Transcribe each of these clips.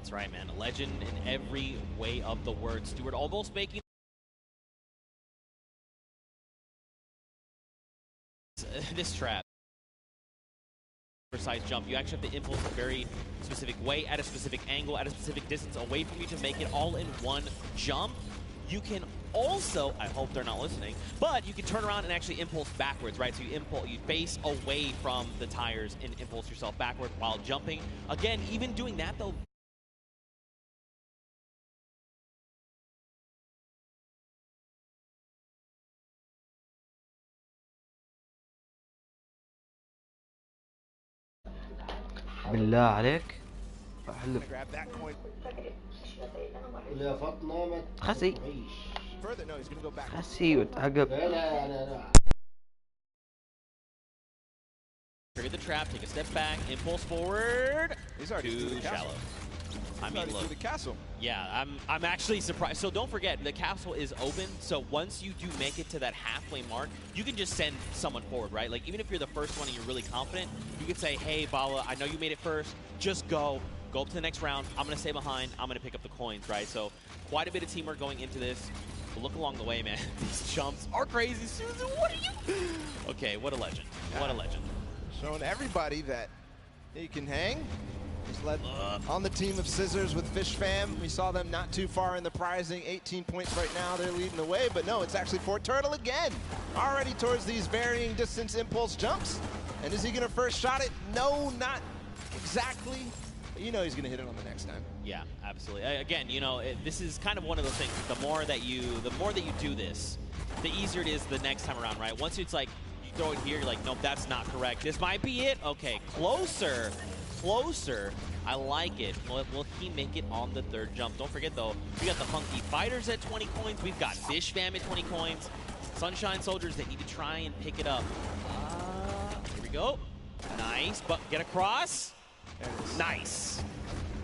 That's right, man. A legend in every way of the word. Stewart almost making this trap. Precise jump. You actually have to impulse a very specific way, at a specific angle, at a specific distance away from you to make it all in one jump. You can also, I hope they're not listening, but you can turn around and actually impulse backwards, right? So you face away from the tires and impulse yourself backward while jumping. Again, even doing that though, بالله عليك احلف خسي خسي وتعقب. Trigger the trap, take a step back, impulse forward. He's already too shallow. I mean, look. The castle. Yeah, I'm actually surprised. So don't forget, the castle is open. So once you do make it to that halfway mark, you can just send someone forward, right? Like even if you're the first one and you're really confident, you could say, "Hey, Bala, I know you made it first. Just go up to the next round. I'm gonna stay behind. I'm gonna pick up the coins, right?" So quite a bit of teamwork going into this. But look along the way, man. These jumps are crazy. Susan, what are you? Okay, what a legend. What a legend. Showing everybody that he can hang. He's led on the team of Scissors with Fish Fam. We saw them not too far in the prizing. 18 points right now. They're leading the way, but no, it's actually Fort Turtle again. Already towards these varying distance impulse jumps. And is he going to first shot it? No, not exactly. But you know he's going to hit it on the next time. Yeah, absolutely. Again, you know, this is kind of one of those things. The more that you do this, the easier it is the next time around, right? Once it's like, you throw it here, you're like, nope, that's not correct. This might be it. Okay, closer. Closer. I like it. Will he make it on the third jump? Don't forget, though, we got the Funky Fighters at 20 coins. We've got Fish Fam at 20 coins. Sunshine Soldiers that need to try and pick it up. Here we go. Nice, but get across. Nice.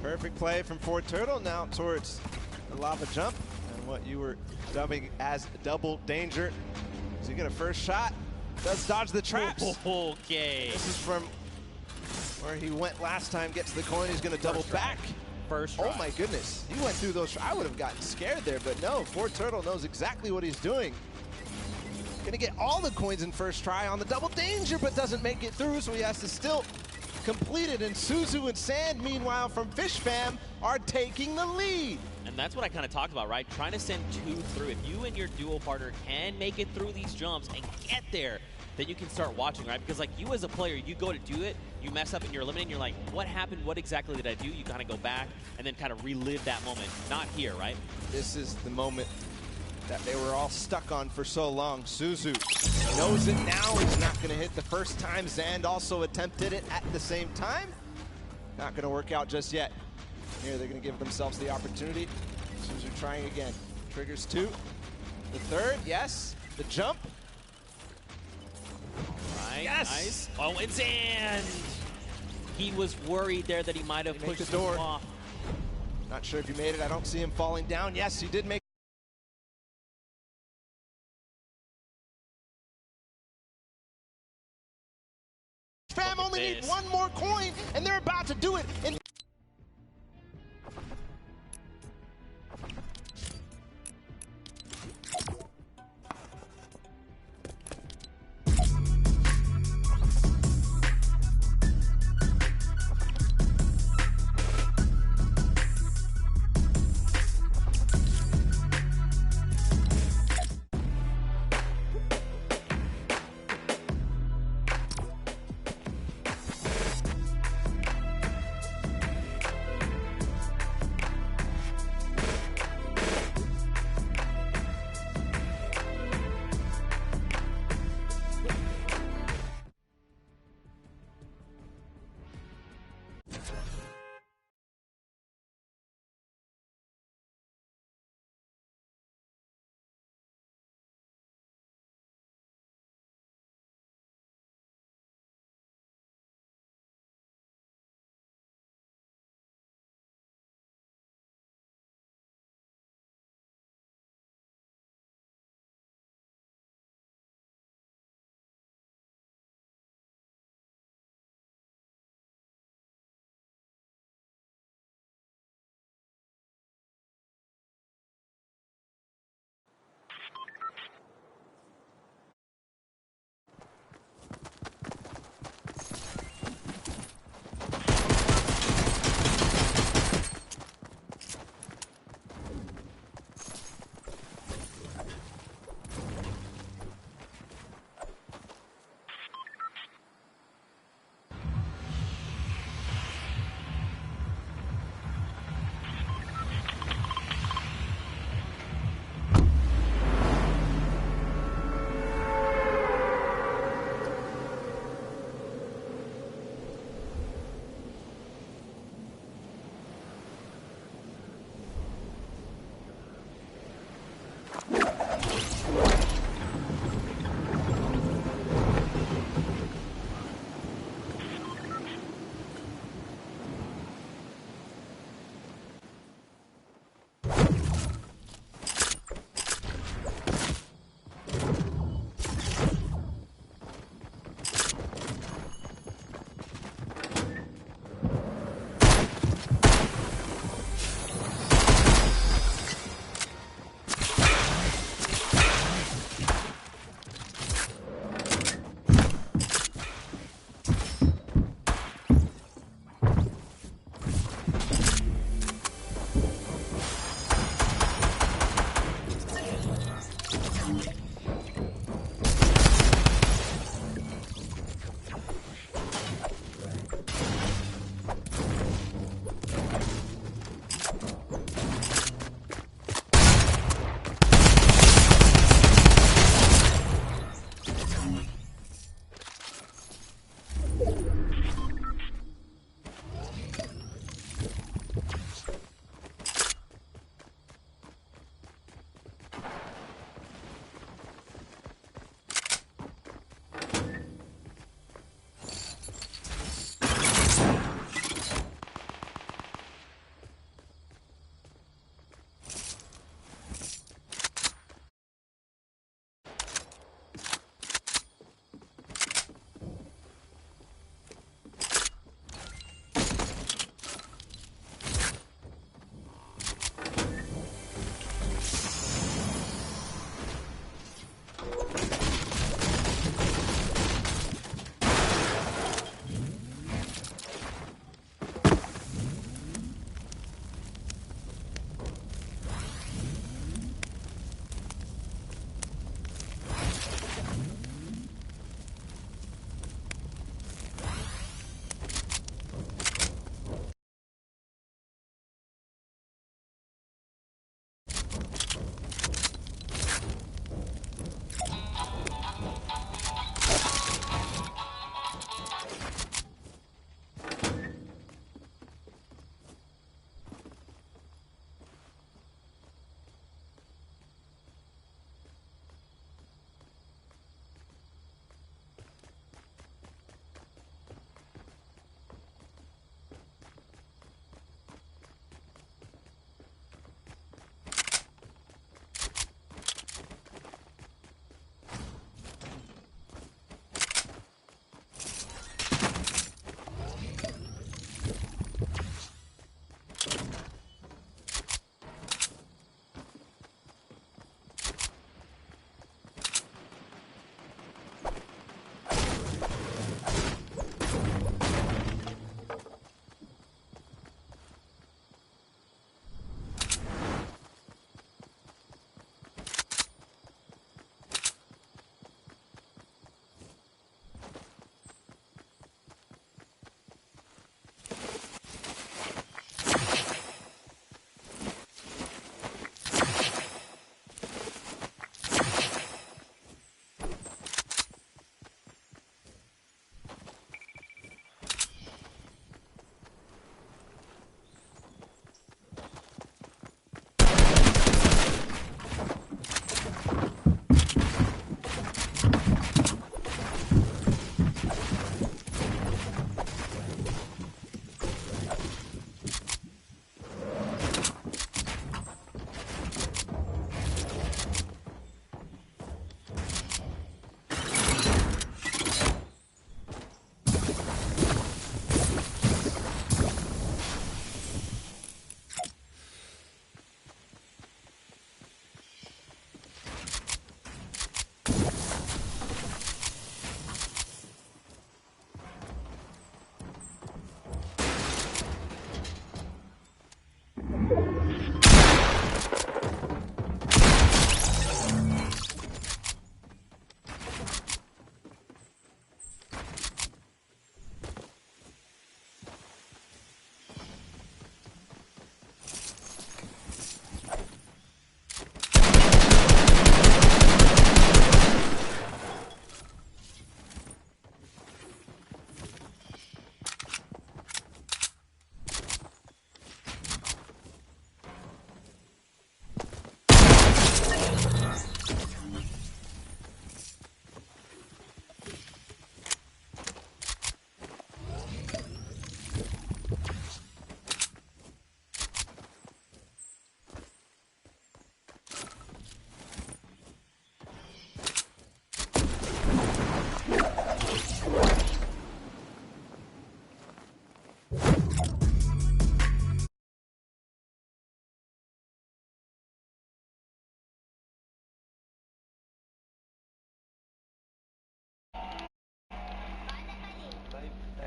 Perfect play from Fort Turtle. Now towards the lava jump and what you were dubbing as double danger. Does he get a first shot? Does dodge the traps. Okay. This is from where he went last time, gets the coin, he's going to double back. First try. Oh my goodness, he went through those. I would have gotten scared there, but no, Fort Turtle knows exactly what he's doing. Gonna get all the coins in first try on the double danger, but doesn't make it through, so he has to still complete it. And Suzu and Sand, meanwhile, from Fish Fam, are taking the lead. And that's what I kind of talked about, right? Trying to send two through. If you and your duo partner can make it through these jumps and get there, then you can start watching, right? Because like you as a player, you go to do it, you mess up and you're eliminating, you're like, what happened? What exactly did I do? You kind of go back and then kind of relive that moment. Not here, right? This is the moment that they were all stuck on for so long. Suzu knows it now. He's not going to hit the first time. Zand also attempted it at the same time. Not going to work out just yet. Here they're going to give themselves the opportunity. Suzu trying again. Triggers 2. The third, yes. The jump. Right, Yes! nice. Oh, and Zand! He was worried there that he might have pushed the door. him off. Not sure if he made it. I don't see him falling down. Yes, he did make Fam only need one more coin, and they're about to do it. And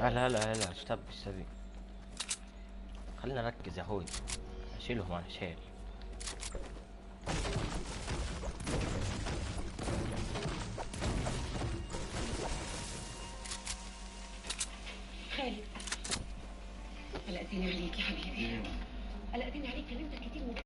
هلا هلا هلا اشتب ايش تبي؟ خلينا نركز يا اخوي. اشيلهم انا شيل. خالد قلقتني عليك يا حبيبي. قلقتني عليك، كلمتك كتير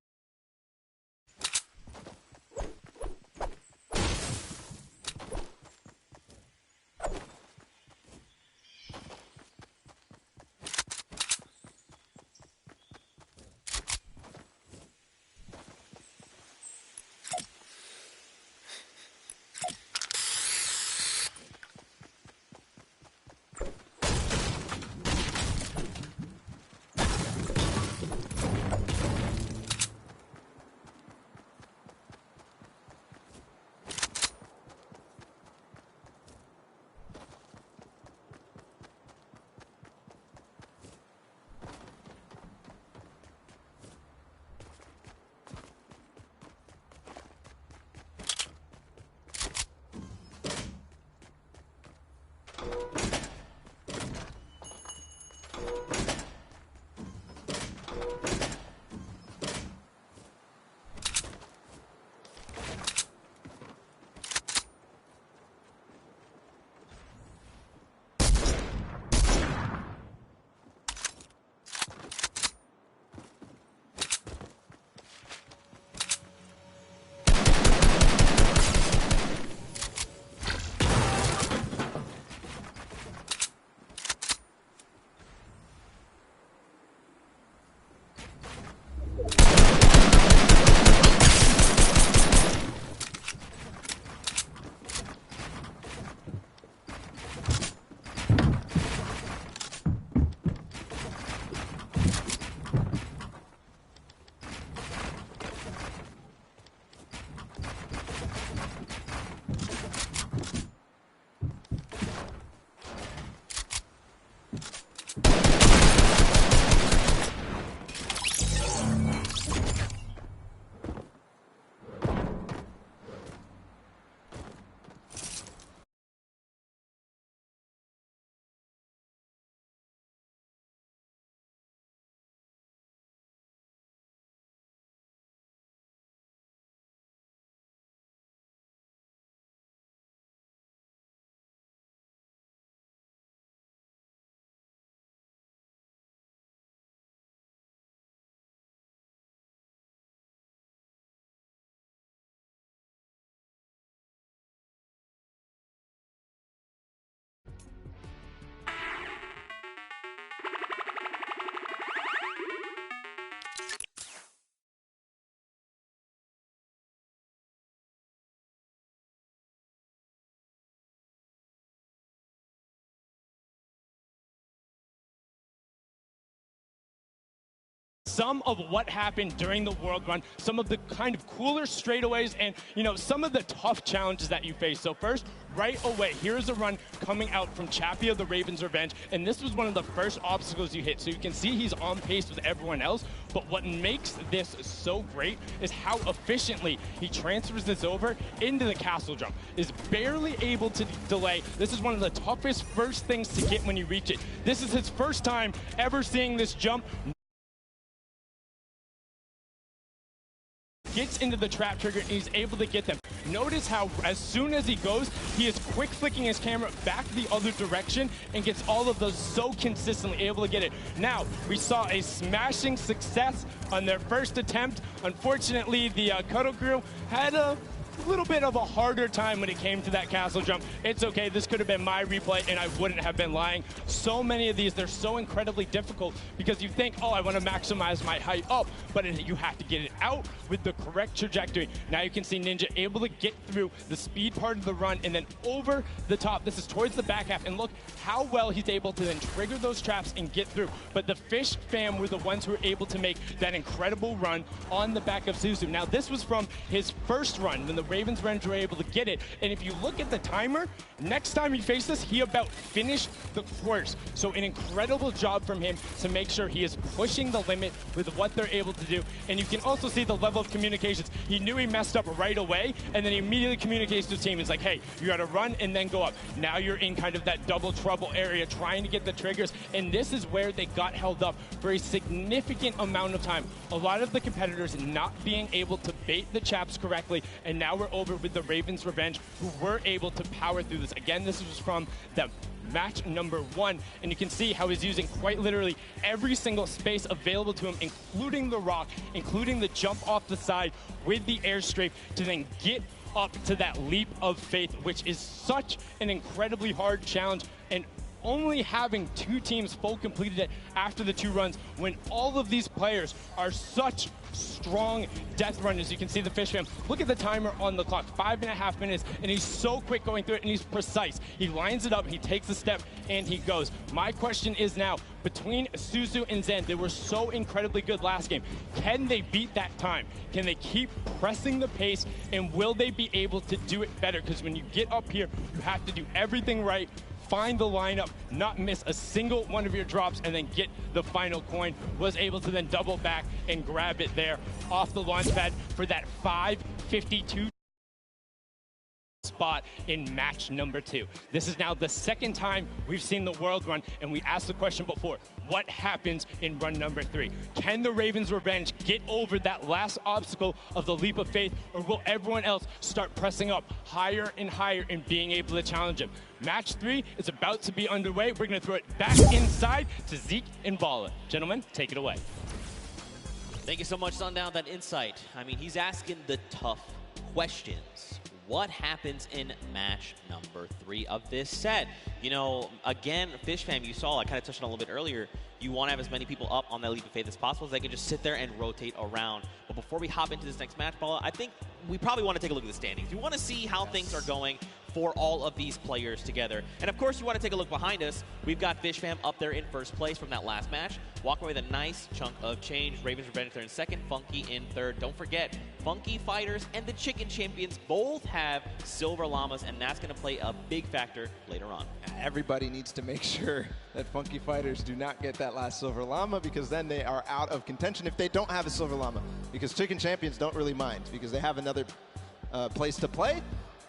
some of what happened during the World Run, some of the kind of cooler straightaways, and, you know, some of the tough challenges that you face. So first, right away, here's a run coming out from Chappie of the Raven's Revenge, and this was one of the first obstacles you hit. So you can see he's on pace with everyone else, but what makes this so great is how efficiently he transfers this over into the castle jump. Is barely able to delay. This is one of the toughest first things to get when you reach it. This is his first time ever seeing this jump. Gets into the trap trigger and he's able to get them. Notice how as soon as he goes, he is quick flicking his camera back the other direction and gets all of those so consistently, able to get it. Now, we saw a smashing success on their first attempt. Unfortunately, the Cuddle Crew had a little bit of a harder time when it came to that castle jump. It's okay, this could have been my replay and I wouldn't have been lying. So many of these, they're so incredibly difficult because you think, oh, I want to maximize my height up, but you have to get it out with the correct trajectory. Now you can see Ninja able to get through the speed part of the run and then over the top. This is towards the back half, and look how well he's able to then trigger those traps and get through. But the Fish fam were the ones who were able to make that incredible run on the back of Suzu. Now this was from his first run when the Ravens Revenge were able to get it. And if you look at the timer, next time he faced this, he about finished the course. So an incredible job from him to make sure he is pushing the limit with what they're able to do. And you can also see the level of communications. He knew he messed up right away, and then he immediately communicates to his team. It's like, hey, you got to run and then go up. Now you're in kind of that double trouble area trying to get the triggers. And this is where they got held up for a significant amount of time. A lot of the competitors not being able to bait the chaps correctly, and now we're over with the Ravens Revenge, who were able to power through this. Again, this was from the match number 1, and you can see how he's using quite literally every single space available to him, including the rock, including the jump off the side with the airstrike to then get up to that leap of faith, which is such an incredibly hard challenge. And only having 2 teams full completed it after the 2 runs, when all of these players are such strong death runners. You can see the Fish Fam. Look at the timer on the clock, 5.5 minutes, and he's so quick going through it, and he's precise. He lines it up, he takes a step, and he goes. My question is now, between Suzu and Zen, they were so incredibly good last game. Can they beat that time? Can they keep pressing the pace, and will they be able to do it better? Because when you get up here, you have to do everything right, find the lineup, not miss a single one of your drops, and then get the final coin. Was able to then double back and grab it there off the launch pad for that 552 spot in match number 2. This is now the second time we've seen the world run, and we asked the question before, what happens in run number 3? Can the Ravens Revenge get over that last obstacle of the leap of faith, or will everyone else start pressing up higher and higher and being able to challenge him? Match 3 is about to be underway. We're going to throw it back inside to Zeke and Bala. Gentlemen, take it away. Thank you so much, Sundown, that insight. I mean, he's asking the tough questions. What happens in match number 3 of this set? You know, again, Fish Fam, you saw, I kind of touched on a little bit earlier, you want to have as many people up on that leap of faith as possible so they can just sit there and rotate around. But before we hop into this next match, Bala, I think we probably want to take a look at the standings. We want to see how things are going for all of these players together. And of course, you want to take a look behind us. We've got Fish Fam up there in first place from that last match, walking away with a nice chunk of change. Ravens Revenge there in second, Funky in third. Don't forget, Funky Fighters and the Chicken Champions both have silver llamas, and that's going to play a big factor later on. Everybody needs to make sure that Funky Fighters do not get that last silver llama, because then they are out of contention if they don't have a silver llama, because Chicken Champions don't really mind because they have another place to play.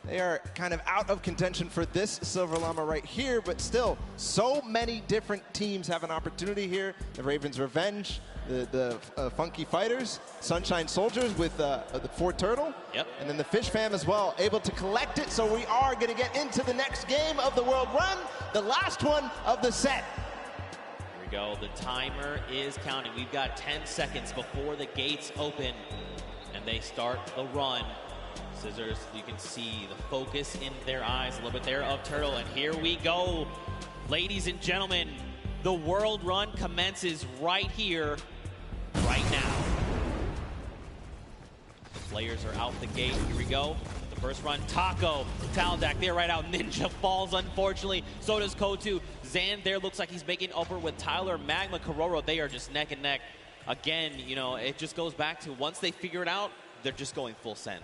They are kind of out of contention for this silver llama right here, but still, so many different teams have an opportunity here. The Ravens Revenge, the Funky Fighters, Sunshine Soldiers with the Ford Turtle, yep, and then the Fish Fam as well, able to collect it. So we are going to get into the next game of the World Run, the last one of the set. Here we go. The timer is counting. We've got 10 seconds before the gates open, and they start the run. Scissors, you can see the focus in their eyes a little bit there of Turtle, and here we go. Ladies and gentlemen, the World Run commences right here, right now. The players are out the gate. Here we go. The first run, Taco, Taldak, they're right out. Ninja falls, unfortunately. So does Kotu. Zan there looks like he's making upper with Tyler. Magma, Kororo, they are just neck and neck. Again, you know, it just goes back to once they figure it out, they're just going full send.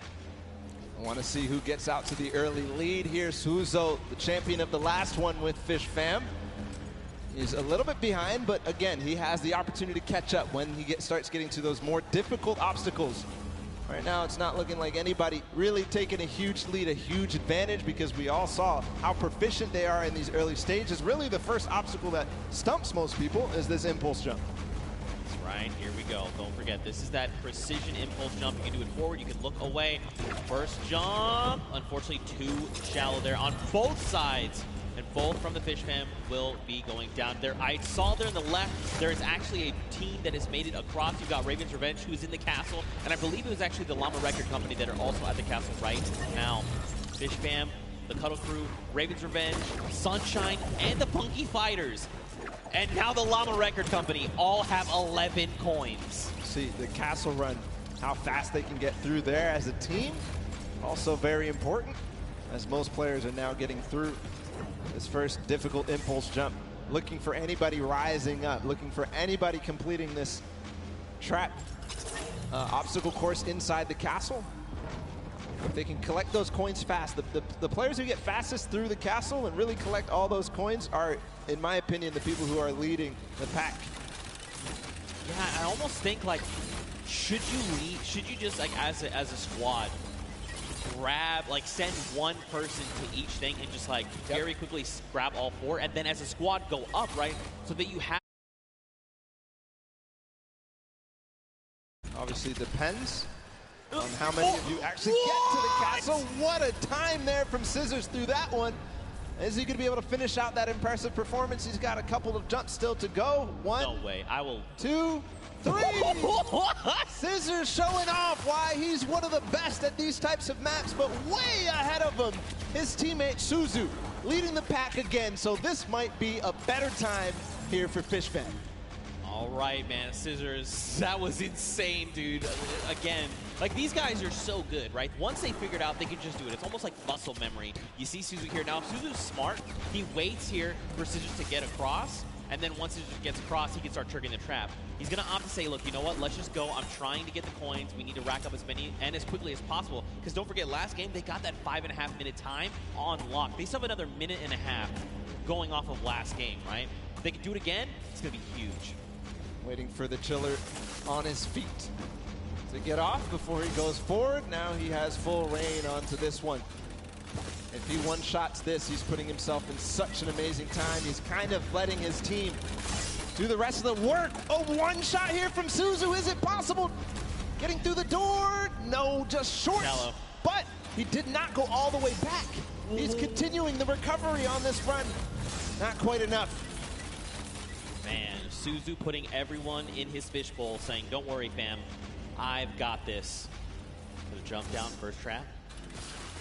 I want to see who gets out to the early lead here. Suzo, the champion of the last one with Fish Fam, is a little bit behind, but again, he has the opportunity to catch up when he starts getting to those more difficult obstacles. Right now, it's not looking like anybody really taking a huge lead, a huge advantage, because we all saw how proficient they are in these early stages. Really, the first obstacle that stumps most people is this impulse jump. Right, here we go. Don't forget, this is that precision impulse jump. You can do it forward, you can look away. First jump, unfortunately too shallow there on both sides. And both from the Fish Fam will be going down there. I saw there on the left, there is actually a team that has made it across. You've got Ravens Revenge, who's in the castle. And I believe it was actually the Llama Record Company that are also at the castle right now. Fish Fam, the Cuddle Crew, Ravens Revenge, Sunshine, and the Funky Fighters. And now the Llama Record Company all have 11 coins. See the castle run, how fast they can get through there as a team. Also very important, as most players are now getting through this first difficult impulse jump. Looking for anybody rising up, looking for anybody completing this trap obstacle course inside the castle. If they can collect those coins fast, the players who get fastest through the castle and really collect all those coins are, in my opinion, the people who are leading the pack. Yeah, I almost think like, should you just like as a squad grab, like send one person to each thing and just like very quickly grab all four, and then as a squad go up, right? So that you have. Obviously depends on how many of you actually get to the castle. What a time there from Scissors through that one. Is he going to be able to finish out that impressive performance? He's got a couple of jumps still to go. One, no way. I will. 2, 3. Scissors showing off why he's one of the best at these types of maps, but way ahead of him, his teammate Suzu, leading the pack again. So this might be a better time here for FishFam. All right, man, Scissors, that was insane, dude. Again, like these guys are so good, right? Once they figured out, they can just do it. It's almost like muscle memory. You see Suzu here. Now, if Suzu's smart, he waits here for Scissors to get across, and then once Scissors gets across, he can start triggering the trap. He's going to opt to say, look, you know what? Let's just go. I'm trying to get the coins. We need to rack up as many and as quickly as possible, because don't forget, last game, they got that 5.5-minute time on lock. They still have another 1.5 minutes going off of last game, right? If they can do it again, it's going to be huge. Waiting for the chiller on his feet to get off before he goes forward. Now he has full reign onto this one. If he one-shots this, he's putting himself in such an amazing time. He's kind of letting his team do the rest of the work. Oh, one shot here from Suzu. Is it possible? Getting through the door? No, just short. Hello. But he did not go all the way back. He's continuing the recovery on this run. Not quite enough. Man, Suzu putting everyone in his fishbowl, saying, don't worry, fam, I've got this. Gonna jump down, first trap.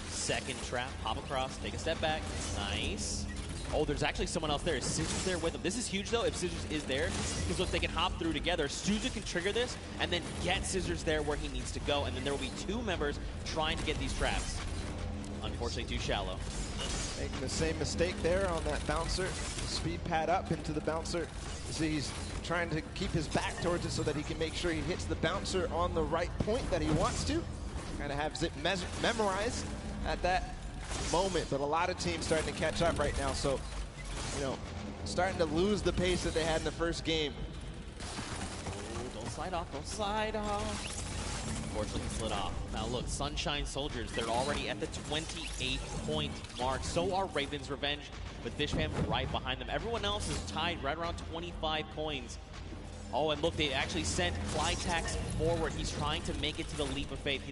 Second trap, hop across, take a step back. Nice. Oh, there's actually someone else there. Is Scissors there with him? This is huge, though, if Scissors is there, because look, they can hop through together. Suzu can trigger this, and then get Scissors there where he needs to go, and then there will be two members trying to get these traps. Unfortunately, too shallow. Making the same mistake there on that bouncer. Speed pad up into the bouncer. See, he's trying to keep his back towards it so that he can make sure he hits the bouncer on the right point that he wants to. Kind of has it memorized at that moment, but a lot of teams starting to catch up right now. So, you know, starting to lose the pace that they had in the first game. Oh, don't slide off, don't slide off. Unfortunately, he slid off. Now look, Sunshine Soldiers, they're already at the 28-point mark. So are Raven's Revenge, with FishFam right behind them. Everyone else is tied right around 25 coins. Oh, and look, they actually sent Flytax forward. He's trying to make it to the leap of faith.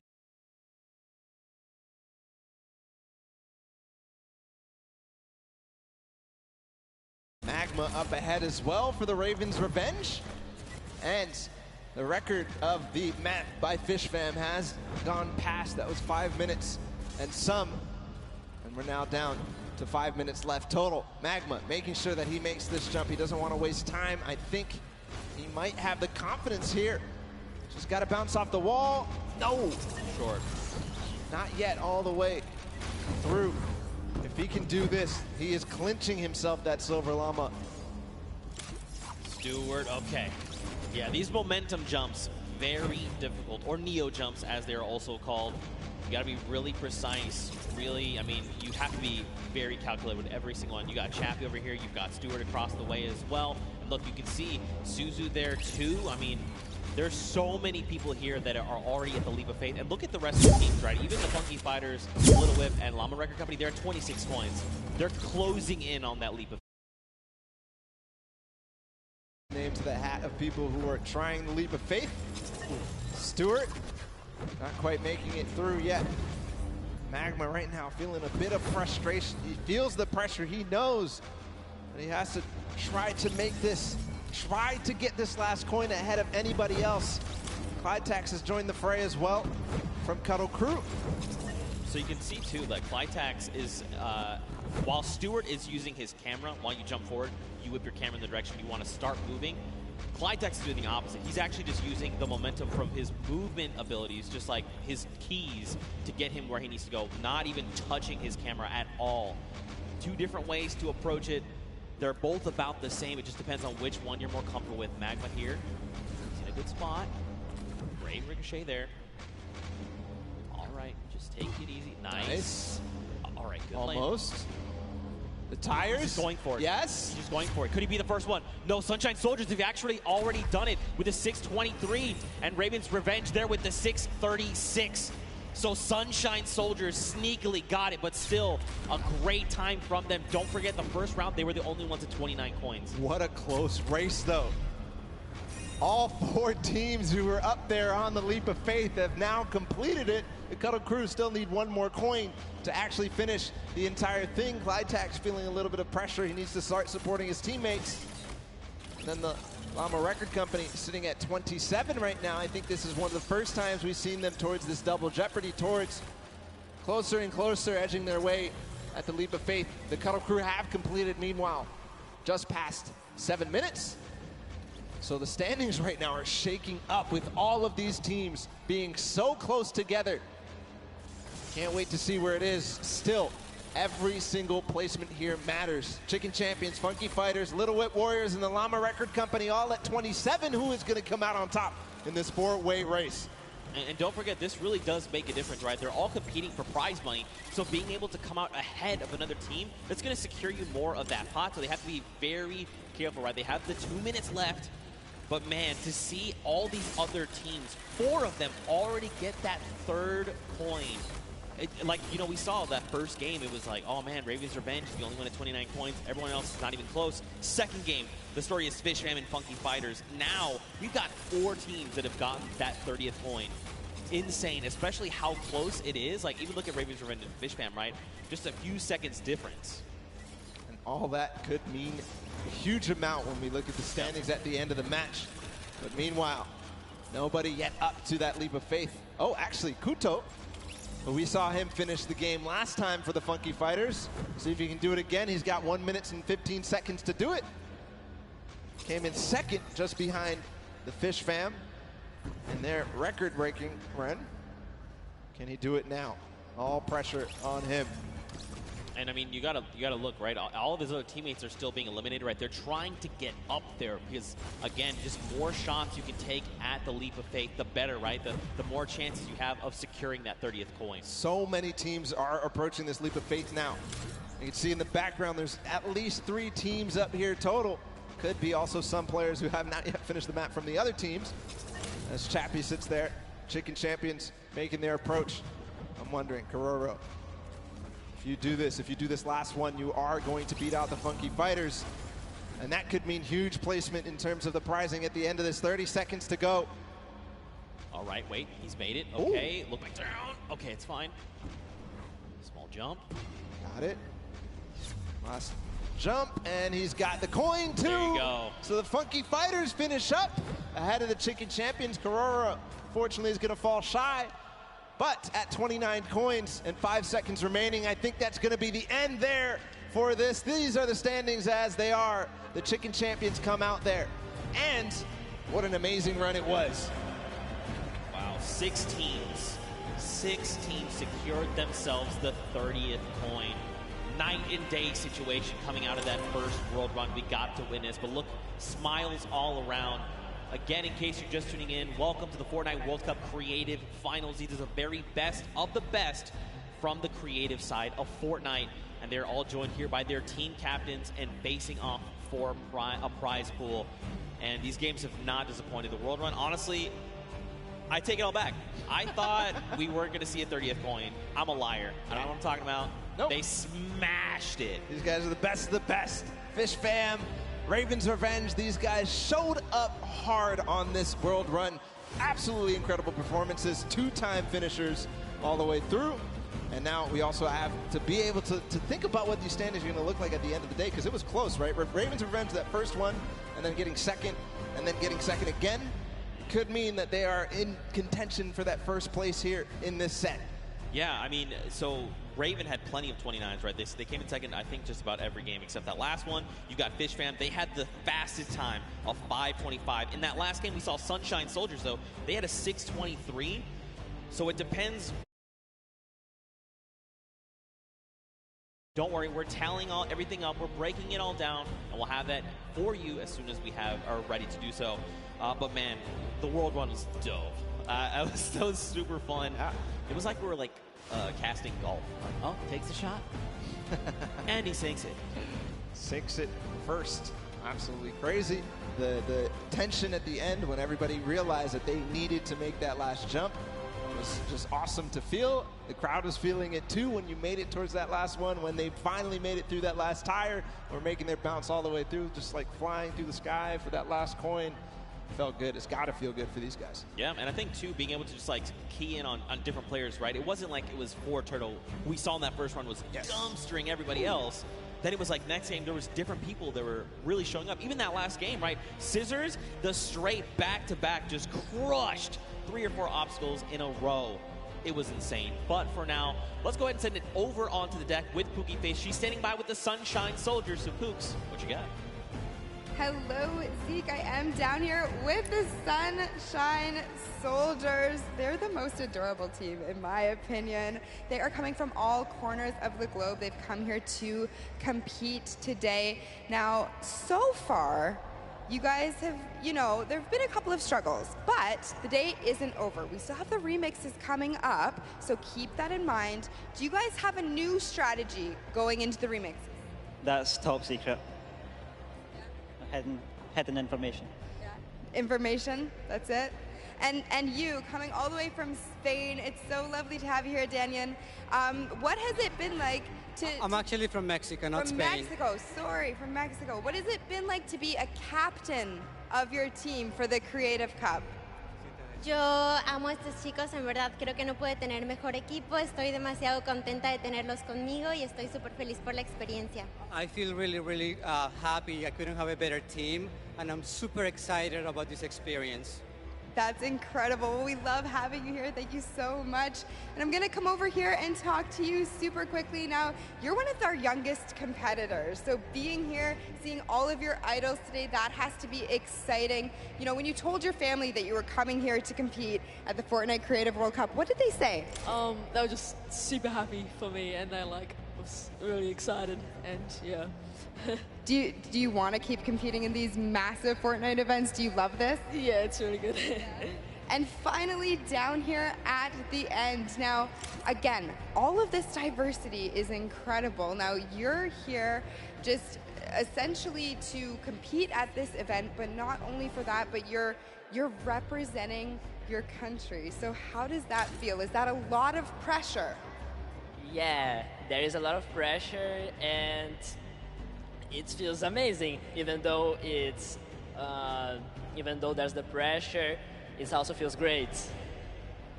Magma up ahead as well for the Raven's Revenge. And the record of the map by FishFam has gone past. That was 5 minutes and some. And we're now down to 5 minutes left total. Magma making sure that he makes this jump. He doesn't want to waste time. I think he might have the confidence here. Just got to bounce off the wall. No. Short. Not yet all the way through. If he can do this, he is clinching himself that Silver Llama. Stewart, okay. Yeah, these momentum jumps, very difficult, or neo jumps as they're also called. You gotta be really precise, really, I mean, you have to be very calculated with every single one. You got Chappie over here, you've got Stewart across the way as well. And look, you can see Suzu there too. I mean, there's so many people here that are already at the leap of faith. And look at the rest of the teams, right? Even the Funky Fighters, Little Whip, and Llama Record Company, they're at 26 coins. They're closing in on that leap of faith. Name to the hat of people who are trying the leap of faith. Stewart, not quite making it through yet. Magma right now feeling a bit of frustration. He feels the pressure. He knows that he has to try to make this, try to get this last coin ahead of anybody else. Clytax has joined the fray as well from Cuddle Crew. So you can see too, like Flytax is, while Stewart is using his camera, while you jump forward, you whip your camera in the direction you want to start moving. Clytax is doing the opposite. He's actually just using the momentum from his movement abilities, just like his keys, to get him where he needs to go, not even touching his camera at all. Two different ways to approach it. They're both about the same. It just depends on which one you're more comfortable with. Magma here, he's in a good spot. Great ricochet there. All right, Just take it easy. Nice. All right, good lane. Almost. The tires. He's going for it. Yes. He's just going for it. Could he be the first one? No, Sunshine Soldiers have actually already done it with a 6:23, and Raven's Revenge there with the 6:36. So Sunshine Soldiers sneakily got it, but still a great time from them. Don't forget the first round, they were the only ones at 29 coins. What a close race, though. All 4 teams who were up there on the Leap of Faith have now completed it. The Cuddle Crew still need 1 more coin to actually finish the entire thing. Clydetak's feeling a little bit of pressure. He needs to start supporting his teammates. And then the Llama Record Company sitting at 27 right now. I think this is one of the first times we've seen them towards this double jeopardy, towards closer and closer, edging their way at the Leap of Faith. The Cuddle Crew have completed, meanwhile, just past 7 minutes. So the standings right now are shaking up with all of these teams being so close together. Can't wait to see where it is. Still, every single placement here matters. Chicken Champions, Funky Fighters, Little Whip Warriors, and the Llama Record Company all at 27. Who is going to come out on top in this 4-way race? And don't forget, this really does make a difference, right? They're all competing for prize money, so being able to come out ahead of another team, that's going to secure you more of that pot, so they have to be very careful, right? They have the 2 minutes left, but man, to see all these other teams, 4 of them already get that 3rd coin. Like, you know, we saw that first game, it was like, oh man, Raven's Revenge, the only one at 29 coins. Everyone else is not even close. Second game, the story is Fish Fam and Funky Fighters. Now, we've got 4 teams that have gotten that 30th coin. Insane, especially how close it is. Like, even look at Raven's Revenge and Fish Fam, right? Just a few seconds difference. And all that could mean a huge amount when we look at the standings at the end of the match. But meanwhile, nobody yet up to that Leap of Faith. Oh, actually, Kuto. But we saw him finish the game last time for the Funky Fighters. See if he can do it again. He's got 1 minute and 15 seconds to do it. Came in second, just behind the Fish Fam in their record-breaking run. Can he do it now? All pressure on him. And I mean, you gotta look, right? All of his other teammates are still being eliminated, right? They're trying to get up there because, again, just more shots you can take at the Leap of Faith, the better, right? The more chances you have of securing that 30th coin. So many teams are approaching this Leap of Faith now. You can see in the background, there's at least 3 teams up here total. Could be also some players who have not yet finished the map from the other teams. As Chappie sits there, Chicken Champions making their approach. I'm wondering, Kororo, if you do this last one, you are going to beat out the Funky Fighters. And that could mean huge placement in terms of the prizing at the end of this. 30 seconds to go. All right, wait, he's made it. Okay, look back down. Okay, it's fine. Small jump. Got it. Last jump, and he's got the coin too. There you go. So the Funky Fighters finish up ahead of the Chicken Champions. Kororo, fortunately, is going to fall shy. But at 29 coins and 5 seconds remaining, I think that's going to be the end there for this. These are the standings as they are. The Chicken Champions come out there. And what an amazing run it was. Wow, 6 teams secured themselves the 30th coin. Night and day situation coming out of that first world run we got to witness. But look, smiles all around. Again, in case you're just tuning in, welcome to the Fortnite World Cup Creative Finals. These are the very best of the best from the creative side of Fortnite. And they're all joined here by their team captains and facing off for a prize pool. And these games have not disappointed. The World Run, honestly, I take it all back. I thought we weren't going to see a 30th coin. I'm a liar. I don't know what I'm talking about. Nope. They smashed it. These guys are the best of the best. Fish Fam, Raven's Revenge, these guys showed up hard on this World Run. Absolutely incredible performances, 2-time finishers all the way through. And now we also have to be able to think about what these standings are going to look like at the end of the day, because it was close, right? Raven's Revenge, that first one, and then getting second, and then getting second again, could mean that they are in contention for that first place here in this set. Yeah, I mean, so Raven had plenty of 29s, right? They came in second, I think, just about every game except that last one. You got Fish Fam. They had the fastest time of 5:25. In that last game, we saw Sunshine Soldiers, though. They had a 6:23. So it depends. Don't worry, we're tallying everything up. We're breaking it all down, and we'll have that for you as soon as we are ready to do so. But man, the World Run was dope. That was super fun. Yeah. It was like we were like casting golf. Like, oh, takes the shot. And he sinks it. Sinks it first. Absolutely crazy. The tension at the end when everybody realized that they needed to make that last jump was just awesome to feel. The crowd was feeling it too when you made it towards that last one, when they finally made it through that last tire, or making their bounce all the way through, just like flying through the sky for that last coin. Felt good. It's got to feel good for these guys. Yeah, and I think, too, being able to just, like, key in on different players, right? It wasn't like it was 4 Turtle. We saw in that first run was dumpstering everybody else. Then it was like next game, there was different people that were really showing up. Even that last game, right? Scissors, the straight back-to-back just crushed 3 or 4 obstacles in a row. It was insane. But for now, let's go ahead and send it over onto the deck with Pookie Face. She's standing by with the Sunshine Soldiers. So, Pooks, what you got? Hello, Zeke. I am down here with the Sunshine Soldiers. They're the most adorable team, in my opinion. They are coming from all corners of the globe. They've come here to compete today. Now, so far, you guys have, there have been a couple of struggles, but the day isn't over. We still have the remixes coming up, so keep that in mind. Do you guys have a new strategy going into the remixes? That's top secret. Hidden information. Yeah. Information, that's it. And you, coming all the way from Spain, it's so lovely to have you here, Daniel. What has it been like to... I'm actually from Mexico, not Spain. From Mexico, sorry, from Mexico. What has it been like to be a captain of your team for the Creative Cup? Yo amo a estos chicos, en verdad creo que no puede tener mejor equipo, estoy demasiado contenta de tenerlos conmigo y estoy súper feliz por la experiencia. I feel really happy. I couldn't have a better team, and I'm super excited about this experience. That's incredible. We love having you here. Thank you so much. And I'm going to come over here and talk to you super quickly. Now, you're one of our youngest competitors. So being here, seeing all of your idols today, that has to be exciting. When you told your family that you were coming here to compete at the Fortnite Creative World Cup, what did they say? They were just super happy for me, and they was really excited, and yeah. Do you want to keep competing in these massive Fortnite events? Do you love this? Yeah, it's really good. And finally, down here at the end. Now, again, all of this diversity is incredible. Now, you're here just essentially to compete at this event, but not only for that, but you're representing your country. So how does that feel? Is that a lot of pressure? Yeah, there is a lot of pressure, and it feels amazing. Even though there's the pressure, it also feels great.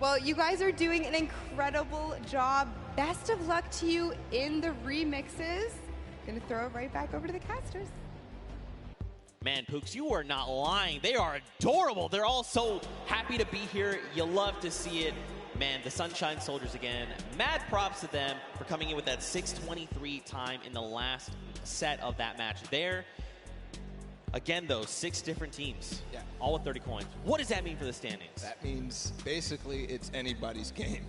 Well, you guys are doing an incredible job. Best of luck to you in the remixes. Gonna throw it right back over to the casters. Man, Pooks, you are not lying. They are adorable. They're all so happy to be here. You love to see it. Man, the Sunshine Soldiers again. Mad props to them for coming in with that 6:23 time in the last set of that match there. Again, though, 6 different teams, all with 30 coins. What does that mean for the standings? That means basically it's anybody's game,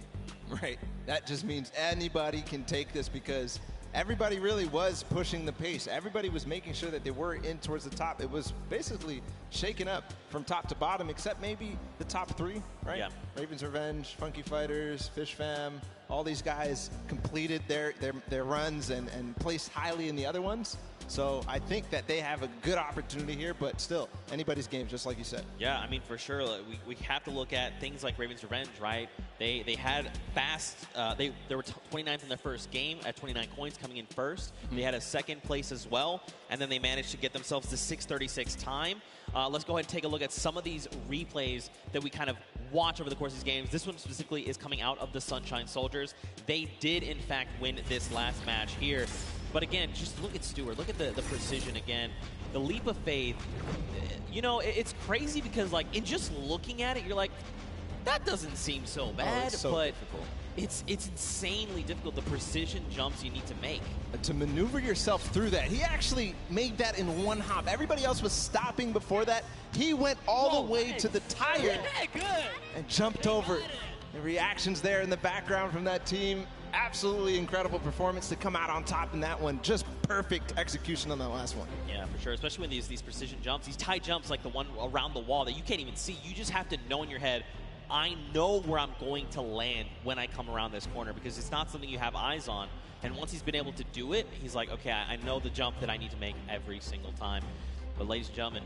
right? That just means anybody can take this because everybody really was pushing the pace. Everybody was making sure that they were in towards the top. It was basically shaken up from top to bottom, except maybe the top 3, right? Yeah. Raven's Revenge, Funky Fighters, Fish Fam, all these guys completed their runs and placed highly in the other ones. So I think that they have a good opportunity here, but still, anybody's game, just like you said. Yeah, I mean, for sure, we have to look at things like Raven's Revenge, right? They had fast, they were 29th in their first game at 29 coins, coming in first. They had a second place as well, and then they managed to get themselves to 6:36 time. Let's go ahead and take a look at some of these replays that we kind of watch over the course of these games. This one specifically is coming out of the Sunshine Soldiers. They did, in fact, win this last match here. But again, just look at Stewart. Look at the precision again. The leap of faith. It's crazy because, like, in just looking at it, you're like, that doesn't seem so bad. It's so difficult. It's insanely difficult, the precision jumps you need to make. To maneuver yourself through that, he actually made that in one hop. Everybody else was stopping before that. He went all the way to the tire and jumped over it. The reactions there in the background from that team. Absolutely incredible performance to come out on top in that one. Just perfect execution on that last one. Yeah, for sure. Especially when these precision jumps, these tight jumps like the one around the wall that you can't even see. You just have to know in your head, I know where I'm going to land when I come around this corner because it's not something you have eyes on. And once he's been able to do it, he's like, okay, I know the jump that I need to make every single time. But ladies and gentlemen,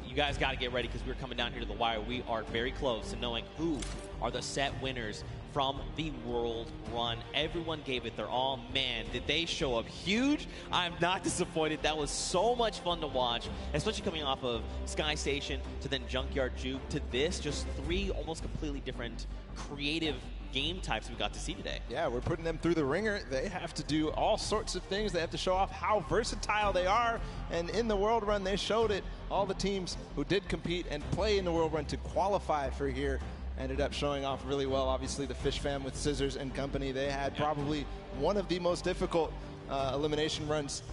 you guys got to get ready because we're coming down here to the wire. We are very close to knowing who are the set winners from the World Run. Everyone gave it their all. Man, did they show up huge. I'm not disappointed. That was so much fun to watch, especially coming off of Sky Station to then Junkyard Juke to this. Just three almost completely different creative game types we got to see today. Yeah, we're putting them through the ringer. They have to do all sorts of things. They have to show off how versatile they are. And in the World Run, they showed it. All the teams who did compete and play in the World Run to qualify for here ended up showing off really well. Obviously, the Fish Fam with Scissors and company, they had probably one of the most difficult elimination runs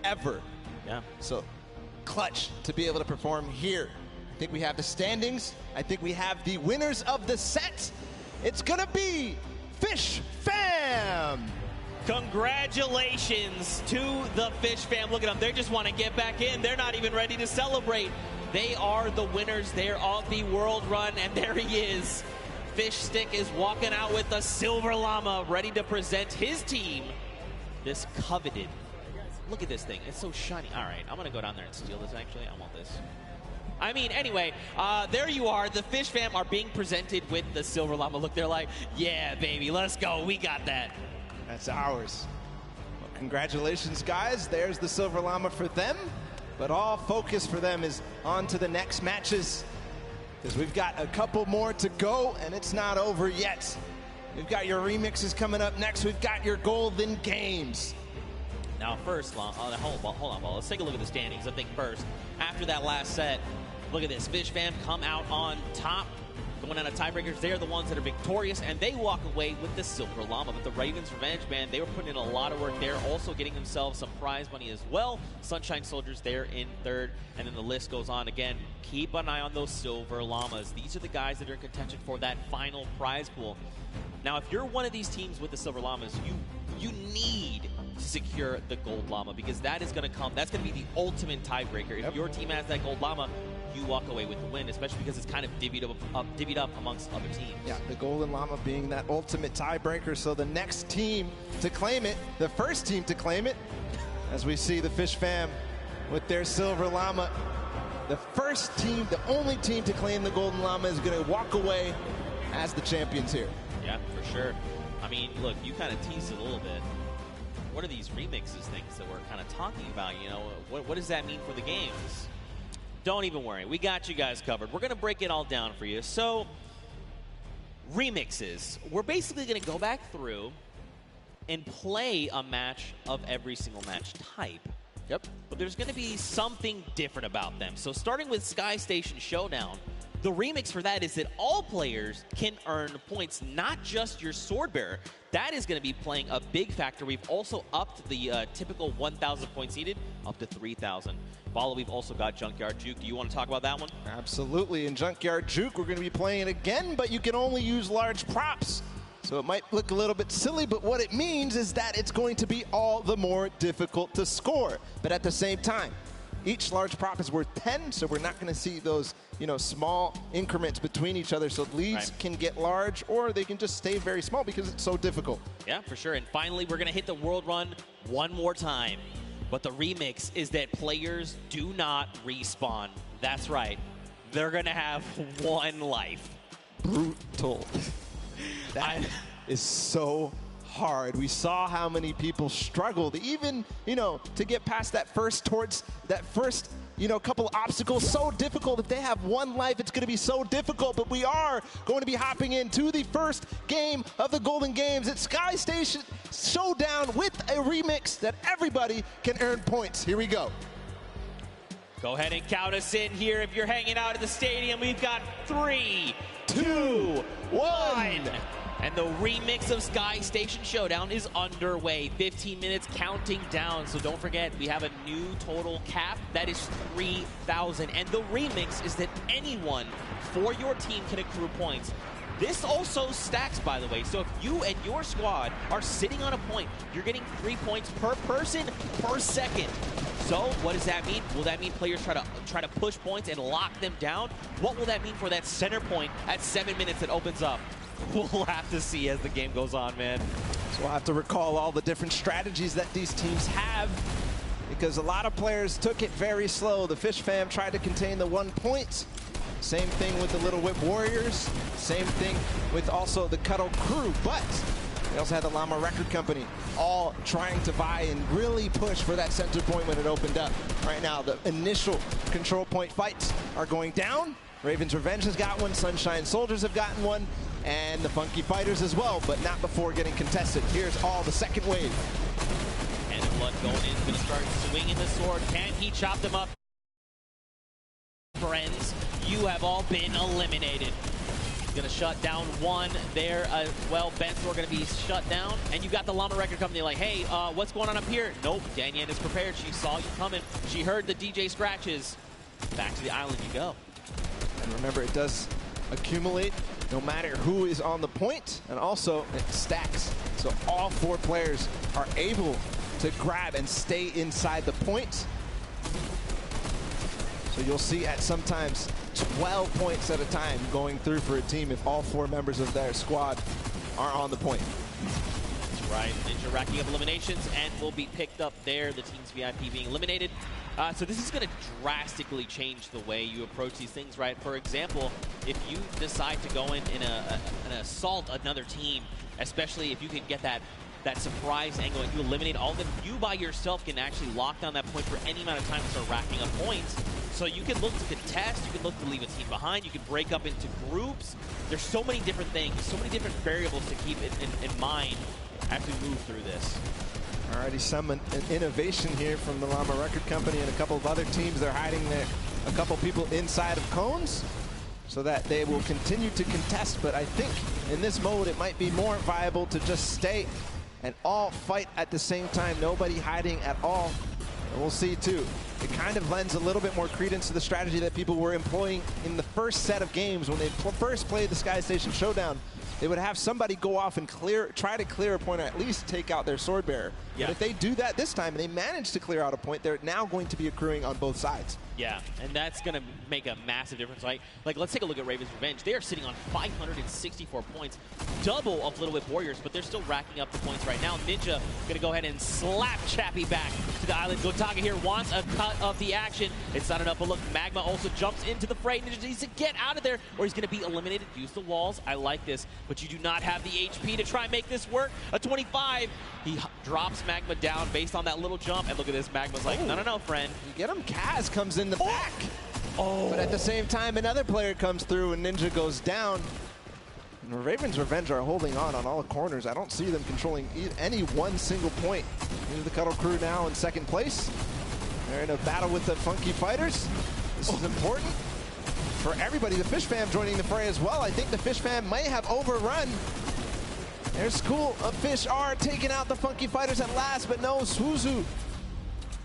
ever. Yeah. So clutch to be able to perform here. I think we have the standings. I think we have the winners of the set. It's gonna be Fish Fam. Congratulations to the Fish Fam. Look at them. They just want to get back in. They're not even ready to celebrate. They are the winners. They're of the World Run, and there he is. Fish Stick is walking out with the Silver Llama, ready to present his team this coveted. Look at this thing. It's so shiny. All right, I'm going to go down there and steal this, actually. I want this. I mean, anyway, there you are. The Fish Fam are being presented with the Silver Llama. Look, they're like, yeah, baby, let's go. We got that. That's ours. Well, congratulations, guys. There's the Silver Llama for them. But all focus for them is on to the next matches, because we've got a couple more to go, and it's not over yet. We've got your remixes coming up next. We've got your Golden Games. Now, first, hold on, let's take a look at the standings. I think first, after that last set, look at this. Fish Fam come out on top, going out of tiebreakers. They're the ones that are victorious, and they walk away with the Silver Llama. But the Ravens Revenge Band, they were putting in a lot of work there, also getting themselves some prize money as well. Sunshine Soldiers, they're in third, and then the list goes on. Again, keep an eye on those Silver Llamas. These are the guys that are in contention for that final prize pool. Now, if you're one of these teams with the Silver Llamas, you need to secure the Gold Llama, because that is going to come. That's going to be the ultimate tiebreaker. If your team has that Gold Llama, you walk away with the win, especially because it's kind of divvied up amongst other teams. Yeah, the Golden Llama being that ultimate tiebreaker. So the next team to claim it, the first team to claim it, as we see the Fish Fam with their Silver Llama, the first team, the only team to claim the Golden Llama is going to walk away as the champions here. Yeah, for sure. I mean, look, you kind of teased it a little bit. What are these remixes things that we're kind of talking about? You know, what does that mean for the games? Don't even worry. We got you guys covered. We're going to break it all down for you. So, remixes. We're basically going to go back through and play a match of every single match type. Yep. But there's going to be something different about them. So, starting with Sky Station Showdown, the remix for that is that all players can earn points, not just your sword bearer. That is going to be playing a big factor. We've also upped the typical 1,000 points needed up to 3,000. Follow, we've also got Junkyard Juke. Do you want to talk about that one? Absolutely. In Junkyard Juke, we're going to be playing it again, but you can only use large props. So it might look a little bit silly, but what it means is that it's going to be all the more difficult to score. But at the same time, each large prop is worth 10, so we're not going to see those, small increments between each other. So leads can get large, or they can just stay very small because it's so difficult. Yeah, for sure. And finally, we're going to hit the World Run one more time. But the remix is that players do not respawn. That's right. They're going to have one life. Brutal. That is so hard. We saw how many people struggled, even, to get past that first couple obstacles. So difficult. If they have one life, it's going to be so difficult. But we are going to be hopping into the first game of the Golden Games. It's Sky Station Showdown with a remix that everybody can earn points. Here we go. Go ahead and count us in here. If you're hanging out at the stadium, we've got 3, 2, 1. And the remix of Sky Station Showdown is underway. 15 minutes counting down. So don't forget, we have a new total cap. That is 3,000. And the remix is that anyone for your team can accrue points. This also stacks, by the way. So if you and your squad are sitting on a point, you're getting 3 points per person per second. So what does that mean? Will that mean players try to push points and lock them down? What will that mean for that center point at 7 minutes that opens up? We'll have to see as the game goes on, man. So we'll have to recall all the different strategies that these teams have, because a lot of players took it very slow. The Fish fam tried to contain the 1 point. Same thing with the Little Whip Warriors. Same thing with also the Cuddle Crew. But they also had the Llama Record Company all trying to vie and really push for that center point when it opened up. Right now, the initial control point fights are going down. Raven's Revenge has got one. Sunshine Soldiers have gotten one. And the Funky Fighters as well, but not before getting contested. Here's all the second wave. And Blood going in, going to start swinging the sword. Can he chop them up? Friends, you have all been eliminated. He's going to shut down one there. Well, Bensor going to be shut down. And you got the Llama Record Company like, hey, what's going on up here? Nope, Danyan is prepared. She saw you coming. She heard the DJ scratches. Back to the island you go. And remember, it does accumulate no matter who is on the point, and also it stacks. So all 4 players are able to grab and stay inside the point. So you'll see at sometimes 12 points at a time going through for a team if all 4 members of their squad are on the point. That's right. Ninja racking up eliminations and will be picked up there. The team's VIP being eliminated. So this is going to drastically change the way you approach these things, right? For example, if you decide to go in and assault another team, especially if you can get that surprise angle and you eliminate all of them, you by yourself can actually lock down that point for any amount of time and start racking up points. So you can look to contest, you can look to leave a team behind, you can break up into groups. There's so many different things, so many different variables to keep in mind as we move through this. Already some innovation here from the Llama Record Company and a couple of other teams. They're hiding a couple people inside of cones so that they will continue to contest. But I think in this mode, it might be more viable to just stay and all fight at the same time. Nobody hiding at all. And we'll see too. It kind of lends a little bit more credence to the strategy that people were employing in the first set of games when they first played the Sky Station Showdown. They would have somebody go off and try to clear a point, or at least take out their sword bearer. Yeah. But if they do that this time and they manage to clear out a point, they're now going to be accruing on both sides. Yeah, and that's going to make a massive difference. Like, let's take a look at Raven's Revenge. They are sitting on 564 points, double of Little Whip Warriors, but they're still racking up the points right now. Ninja going to go ahead and slap Chappie back to the island. Gotaga here wants a cut of the action. It's not enough, but look, Magma also jumps into the fray. Ninja needs to get out of there, or he's going to be eliminated. Use the walls. I like this, but you do not have the HP to try and make this work. A 25. He drops Magma down based on that little jump, and look at this. Magma's like, no, friend. You get him. Kaz comes in the back. But at the same time, another player comes through and Ninja goes down. And Raven's Revenge are holding on all corners. I don't see them controlling any one single point. Into the Cuddle Crew now in second place. They're in a battle with the Funky Fighters. This is important for everybody. The Fish fam joining the fray as well. I think the Fish fam might have overrun. Their School of Fish are taking out the Funky Fighters at last, but no, Suzu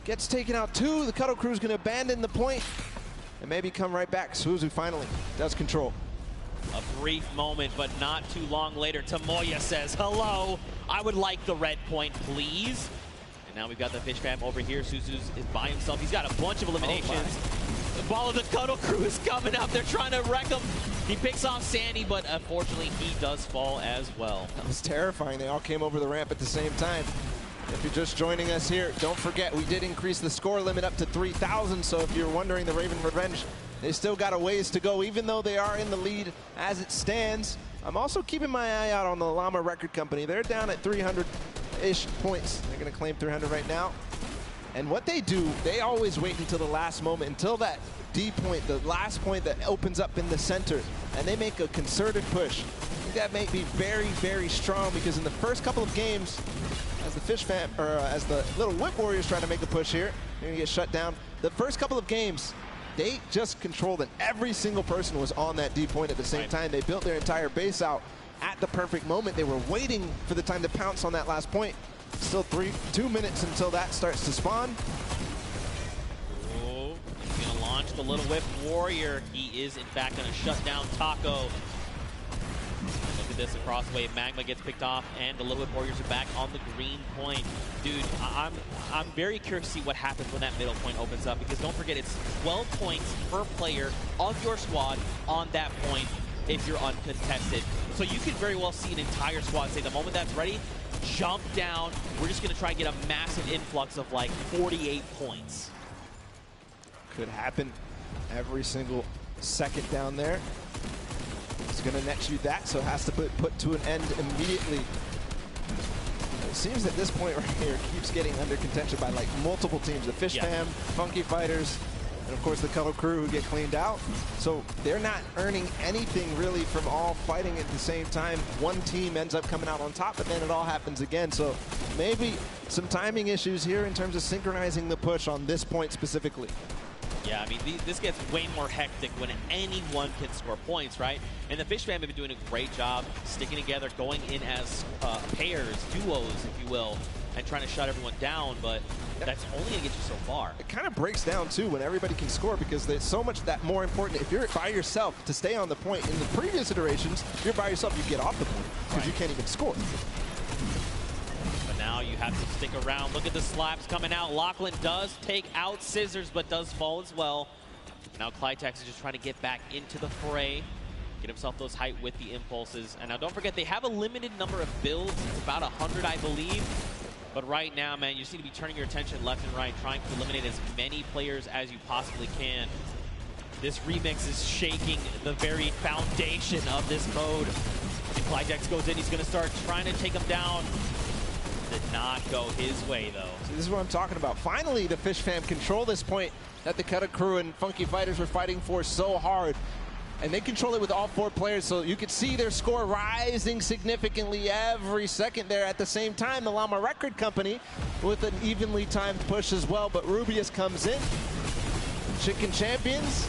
gets taken out too. The Cuddle Crew is going to abandon the point and maybe come right back. Suzu finally does control. A brief moment, but not too long later, Tomoya says, hello, I would like the red point, please. And now we've got the Fish fam over here. Suzu is by himself. He's got a bunch of eliminations. The ball of the Cuddle Crew is coming up. They're trying to wreck him. He picks off Sandy, but unfortunately, he does fall as well. That was terrifying. They all came over the ramp at the same time. If you're just joining us here, don't forget, we did increase the score limit up to 3,000. So if you're wondering, the Raven Revenge, they still got a ways to go, even though they are in the lead as it stands. I'm also keeping my eye out on the Llama Record Company. They're down at 300-ish points. They're going to claim 300 right now. And what they do, they always wait until the last moment, until that D point, the last point that opens up in the center, and they make a concerted push. I think that may be very, very strong, because in the first couple of games, as the Fish fam, or as the Little Whip Warriors try to make a push here, they're gonna get shut down. The first couple of games, they just controlled it. Every single person was on that D point at the same time. They built their entire base out at the perfect moment. They were waiting for the time to pounce on that last point. Still 2 minutes until that starts to spawn. Oh, he's gonna launch the Little Whip Warrior. He is in fact gonna shut down Taco. Look at this across the way. Magma gets picked off, and the Little Whip Warriors are back on the green point. Dude, I'm very curious to see what happens when that middle point opens up, because don't forget, it's 12 points per player of your squad on that point if you're uncontested. So you could very well see an entire squad say, the moment that's ready, jump down. We're just going to try and get a massive influx of like 48 points. Could happen every single second down there. It's going to net you that, so it has to put to an end immediately. It seems at this point right here, it keeps getting under contention by like multiple teams. The Fish Fam, Funky Fighters, and of course the Color Crew who get cleaned out. So they're not earning anything really from all fighting at the same time. One team ends up coming out on top, but then it all happens again. So maybe some timing issues here in terms of synchronizing the push on this point specifically. Yeah, I mean, this gets way more hectic when anyone can score points, right? And the Fish Fam have been doing a great job sticking together, going in as pairs, duos, if you will, and trying to shut everyone down, but that's only going to get you so far. It kind of breaks down, too, when everybody can score, because there's so much that more important. If you're by yourself to stay on the point, in the previous iterations, if you're by yourself, you get off the point, because you can't even score. But now you have to stick around. Look at the slaps coming out. Lachlan does take out Scissors, but does fall as well. Now Clytex is just trying to get back into the fray, get himself those height with the impulses. And now don't forget, they have a limited number of builds. It's about 100, I believe. But right now, man, you just need to be turning your attention left and right, trying to eliminate as many players as you possibly can. This remix is shaking the very foundation of this mode. And Clytex goes in, he's going to start trying to take him down. Did not go his way, though. So this is what I'm talking about. Finally, the Fish Fam control this point that the Cutter Crew and Funky Fighters were fighting for so hard. And they control it with all 4 players, so you can see their score rising significantly every second there. At the same time, the Llama Record Company with an evenly timed push as well, but Rubius comes in. Chicken Champions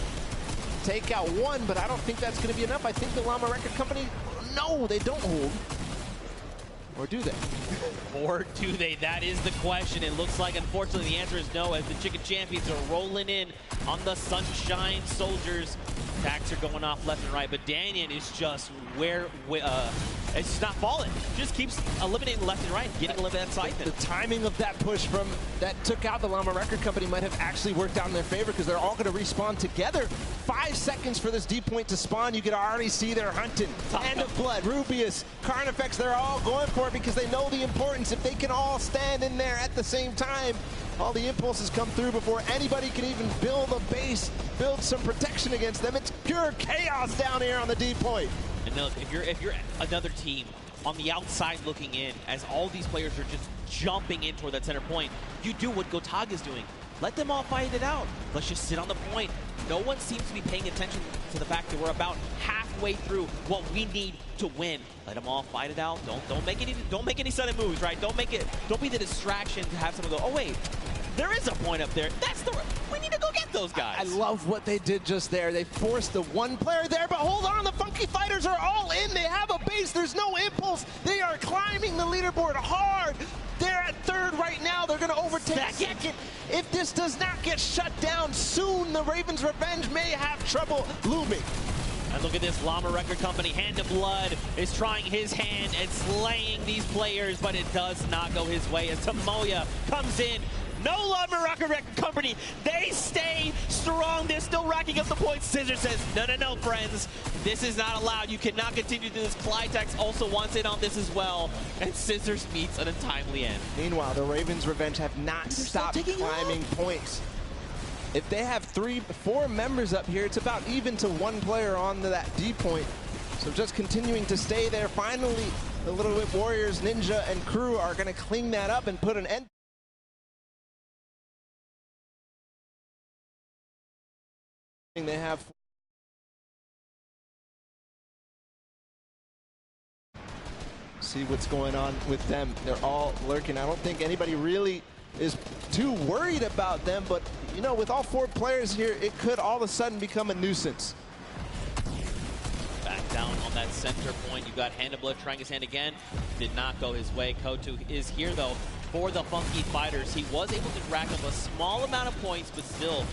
take out 1, but I don't think that's going to be enough. I think the Llama Record Company, no, they don't hold. Or do they? Or do they? That is the question. It looks like, unfortunately, the answer is no, as the Chicken Champions are rolling in on the Sunshine Soldiers. Attacks are going off left and right, but Danyan is just it's just not falling. Just keeps eliminating left and right, getting a little bit of that siphon. The timing of that push from that took out the Llama Record Company might have actually worked out in their favor, because they're all going to respawn together. 5 seconds for this D point to spawn. You can already see they're hunting. Hand of Blood, Rubius, Carnifex, they're all going for it because they know the importance. If they can all stand in there at the same time, all the impulses come through before anybody can even build a base, build some protection against them. It's pure chaos down here on the D point. And look, if you're another team on the outside looking in, as all these players are just jumping in toward that center point, you do what Gotag is doing. Let them all fight it out. Let's just sit on the point. No one seems to be paying attention to the fact that we're about halfway through what we need to win. Let them all fight it out. Don't make any sudden moves, right? Don't be the distraction to have someone go, oh wait, there is a point up there. We need to go get those guys. I love what they did just there. They forced the 1 player there, but hold on, the Funky Fighters are all in. They have a base. There's no impulse. They are climbing the leaderboard hard. They're at 3rd right now. They're going to overtake 2nd. If this does not get shut down soon, the Ravens' revenge may have trouble looming. And look at this, Llama Record Company, Hand of Blood, is trying his hand at slaying these players, but it does not go his way as Tamoya comes in. No Llama Record Company, they stay strong. They're still racking up the points. Scissors says, no, friends. This is not allowed. You cannot continue to do this. Clytex also wants in on this as well. And Scissors meets an untimely end. Meanwhile, the Ravens' revenge have not stopped climbing points. If they have 4 members up here, it's about even to 1 player on that D point. So just continuing to stay there. Finally, the Little Whip Warriors, Ninja, and Crew are going to clean that up and put an end. They have see what's going on with them. They're all lurking. I don't think anybody really is too worried about them, but you know, with all 4 players here, it could all of a sudden become a nuisance. Back down on that center point. You got Hand of Blood trying his hand again. Did not go his way. Kotu is here though for the Funky Fighters. He was able to rack up a small amount of points, but still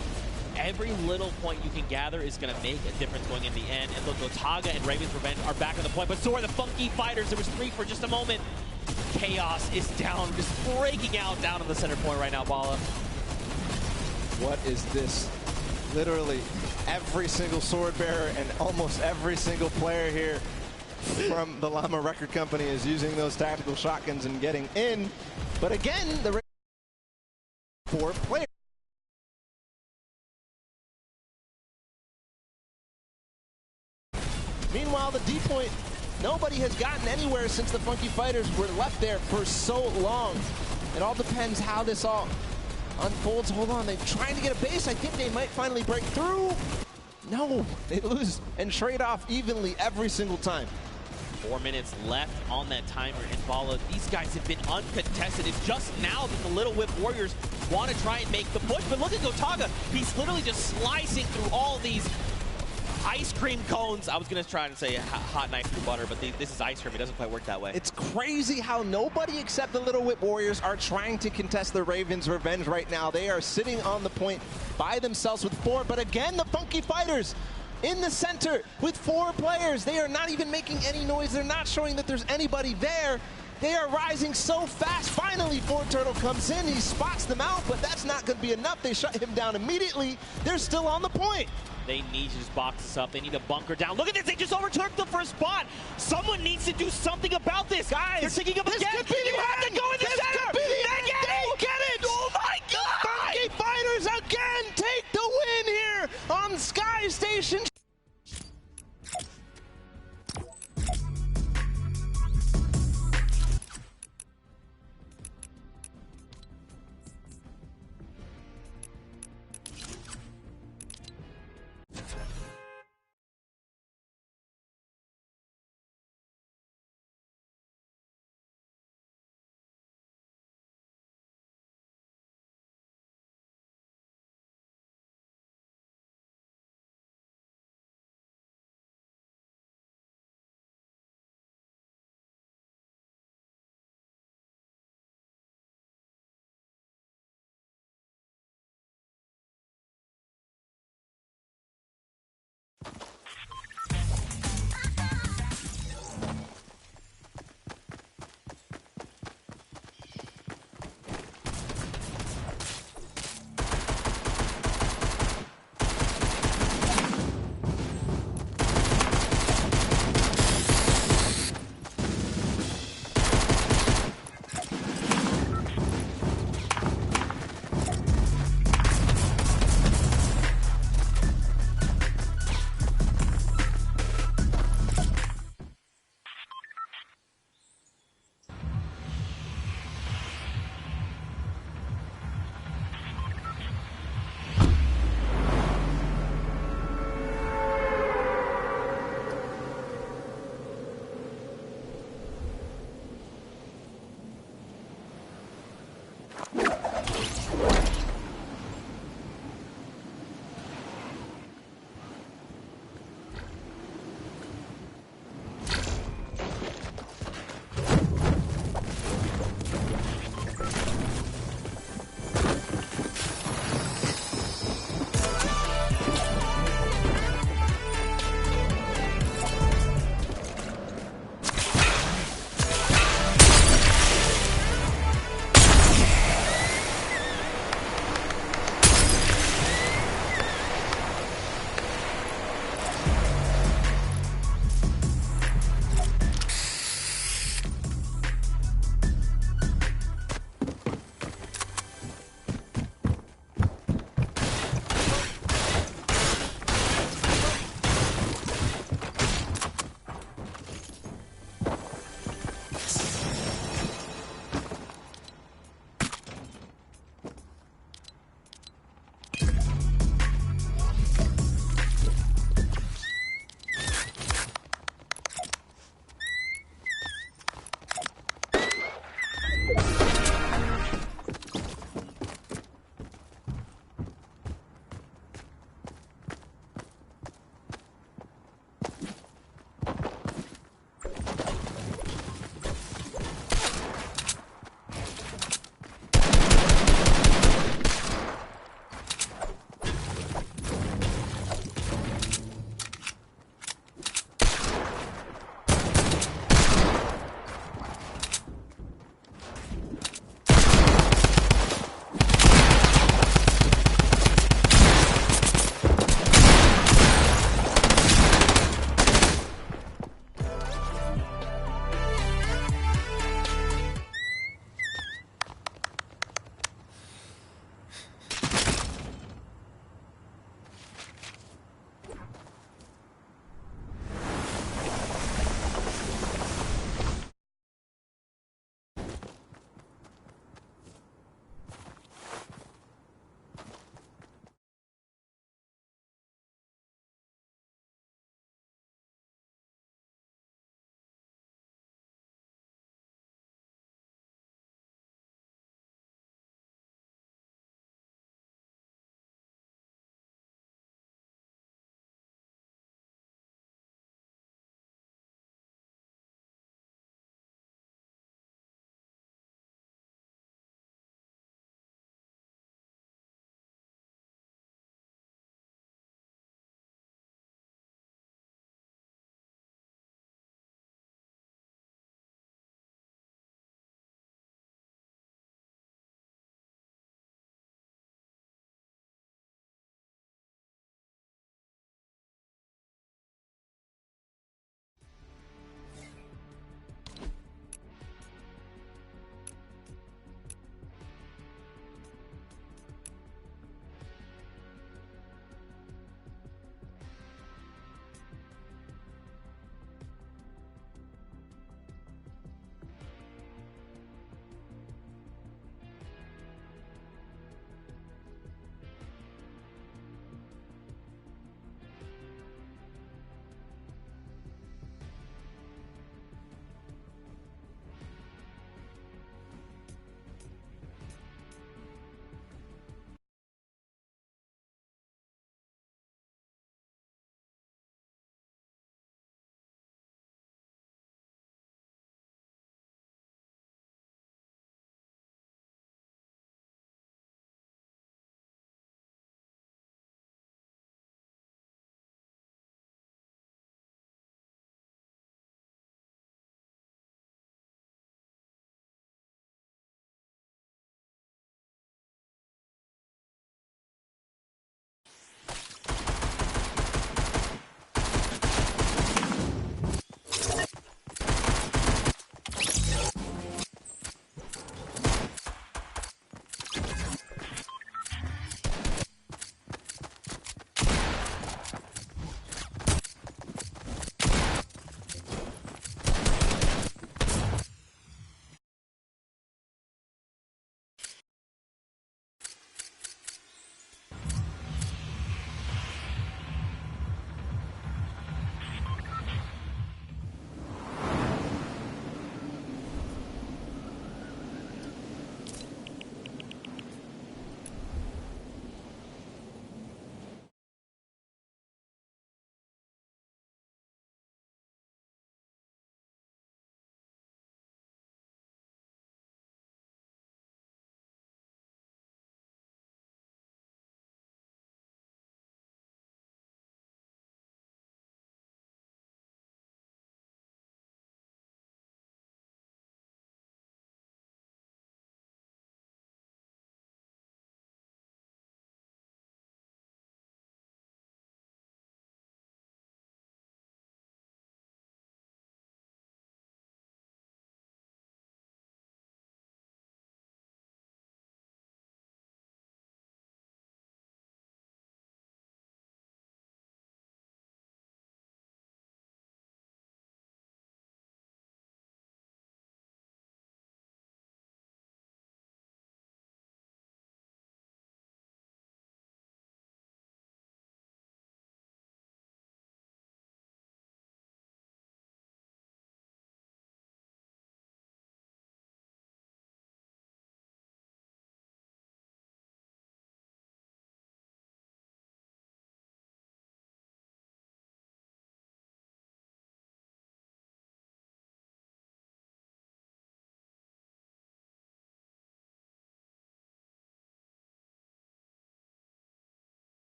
every little point you can gather is going to make a difference going in the end. And look, Gotaga and Raven's Revenge are back on the point, but so are the Funky Fighters. There was 3 for just a moment. Chaos is down, just breaking out down in the center point right now, Bala. What is this? Literally every single sword bearer and almost every single player here from the Llama Record Company is using those tactical shotguns and getting in. But again, the 4 players. Meanwhile, the D point, nobody has gotten anywhere since the Funky Fighters were left there for so long. It all depends how this all unfolds. Hold on, they're trying to get a base. I think they might finally break through. No, they lose and trade off evenly every single time. 4 minutes left on that timer, and Bala, these guys have been uncontested. It's just now that the Little Whip Warriors want to try and make the push, but look at Gotaga. He's literally just slicing through all these ice cream cones. I was going to try and say hot knife through butter, but this is ice cream. It doesn't quite work that way. It's crazy how nobody except the Little Whip Warriors are trying to contest the Ravens' revenge right now. They are sitting on the point by themselves with 4, but again, the Funky Fighters in the center with 4 players. They are not even making any noise. They're not showing that there's anybody there. They are rising so fast. Finally, 4Turtle comes in. He spots them out, but that's not going to be enough. They shut him down immediately. They're still on the point. They need to just box this up. They need to bunker down. Look at this. They just overtook the first spot. Someone needs to do something about this. Guys, they're taking up this again. could be the You have end. to go in the This center. could be the end. They Get it. Oh, my God. Funky Fighters again take the win here on Sky Station.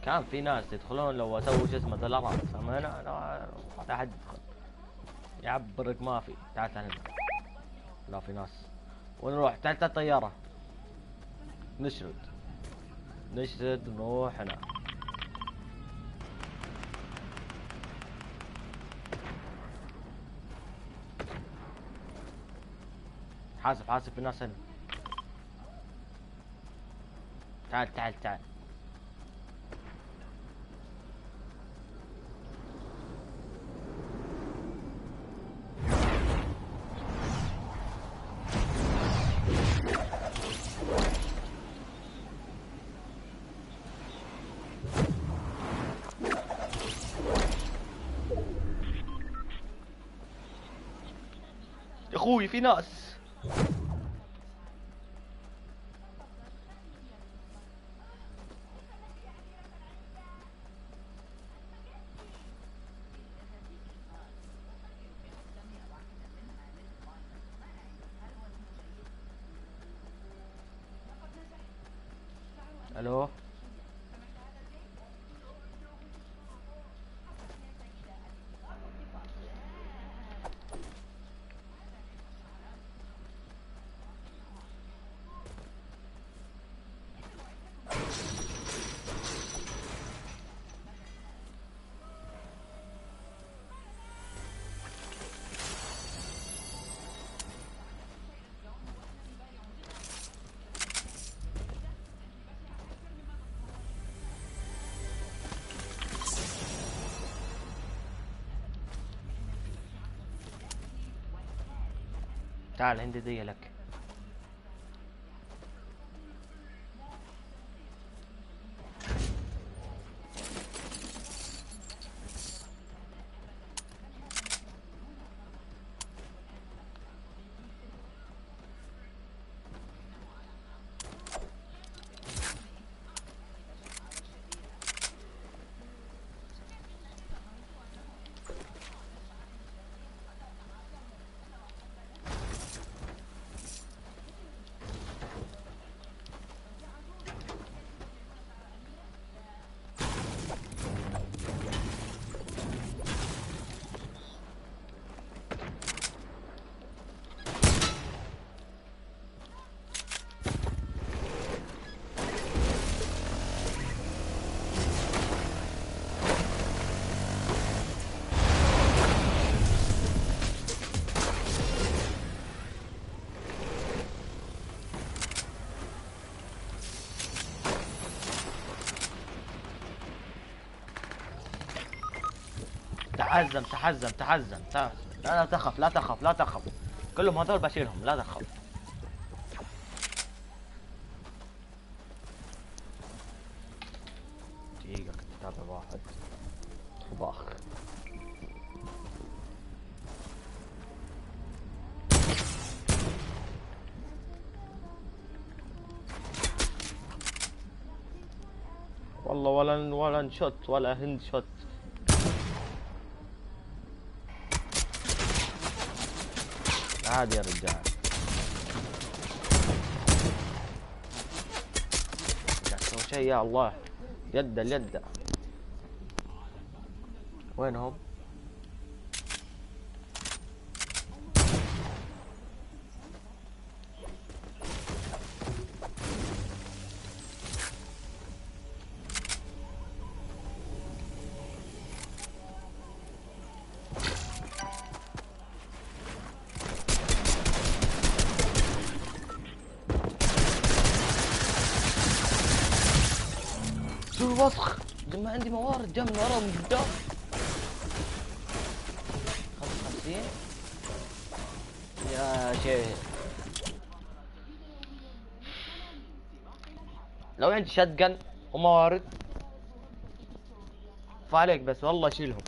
كان في ناس يدخلون لو اسوي شو اسمه دولارات، اما انا ما احد يدخل يعبرك، ما في. تعال هنا، لا في ناس. ونروح تعال الطيارة، نشرد نروح هنا. حاسب في الناس هنا. تعال يا اخوي في ناس. الو تعال عندي هدية لك. تحزم. لا تخف. كلهم هذول بشيلهم، لا تخف. دقيقة كنت اتابع واحد طباخ. والله ولا شوت ولا هند شوت. عادي يا رجال. قاعد تسوي شيء يا الله. اليد وينهم؟ شو الوسخ؟ ما عندي موارد جا من ورا ومن قدام. 55 يا شيخ. لو عندي شتقن وموارد فعليك بس والله شيلهم.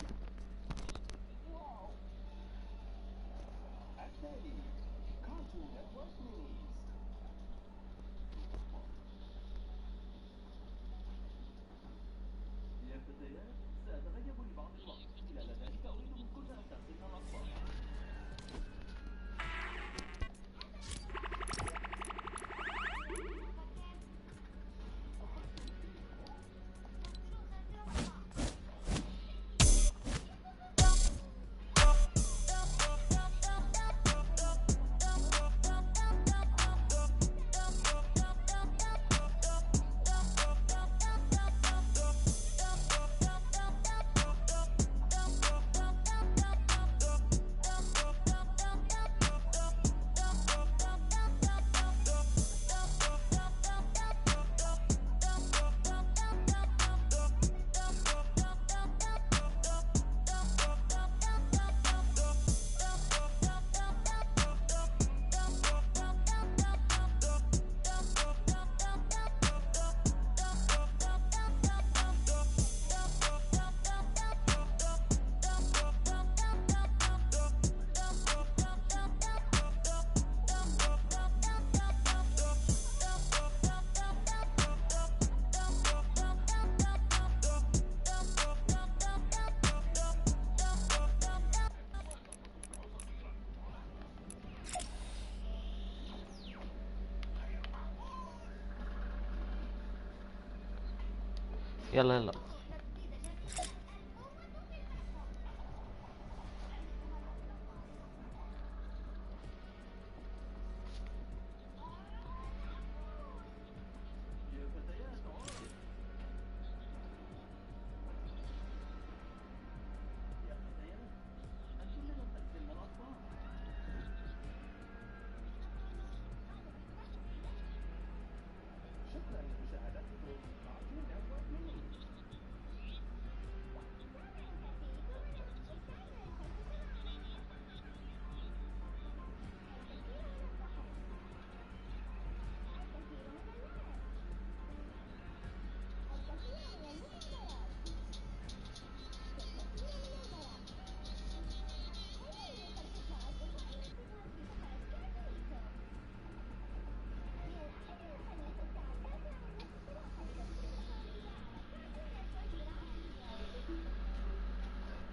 يلا يلا.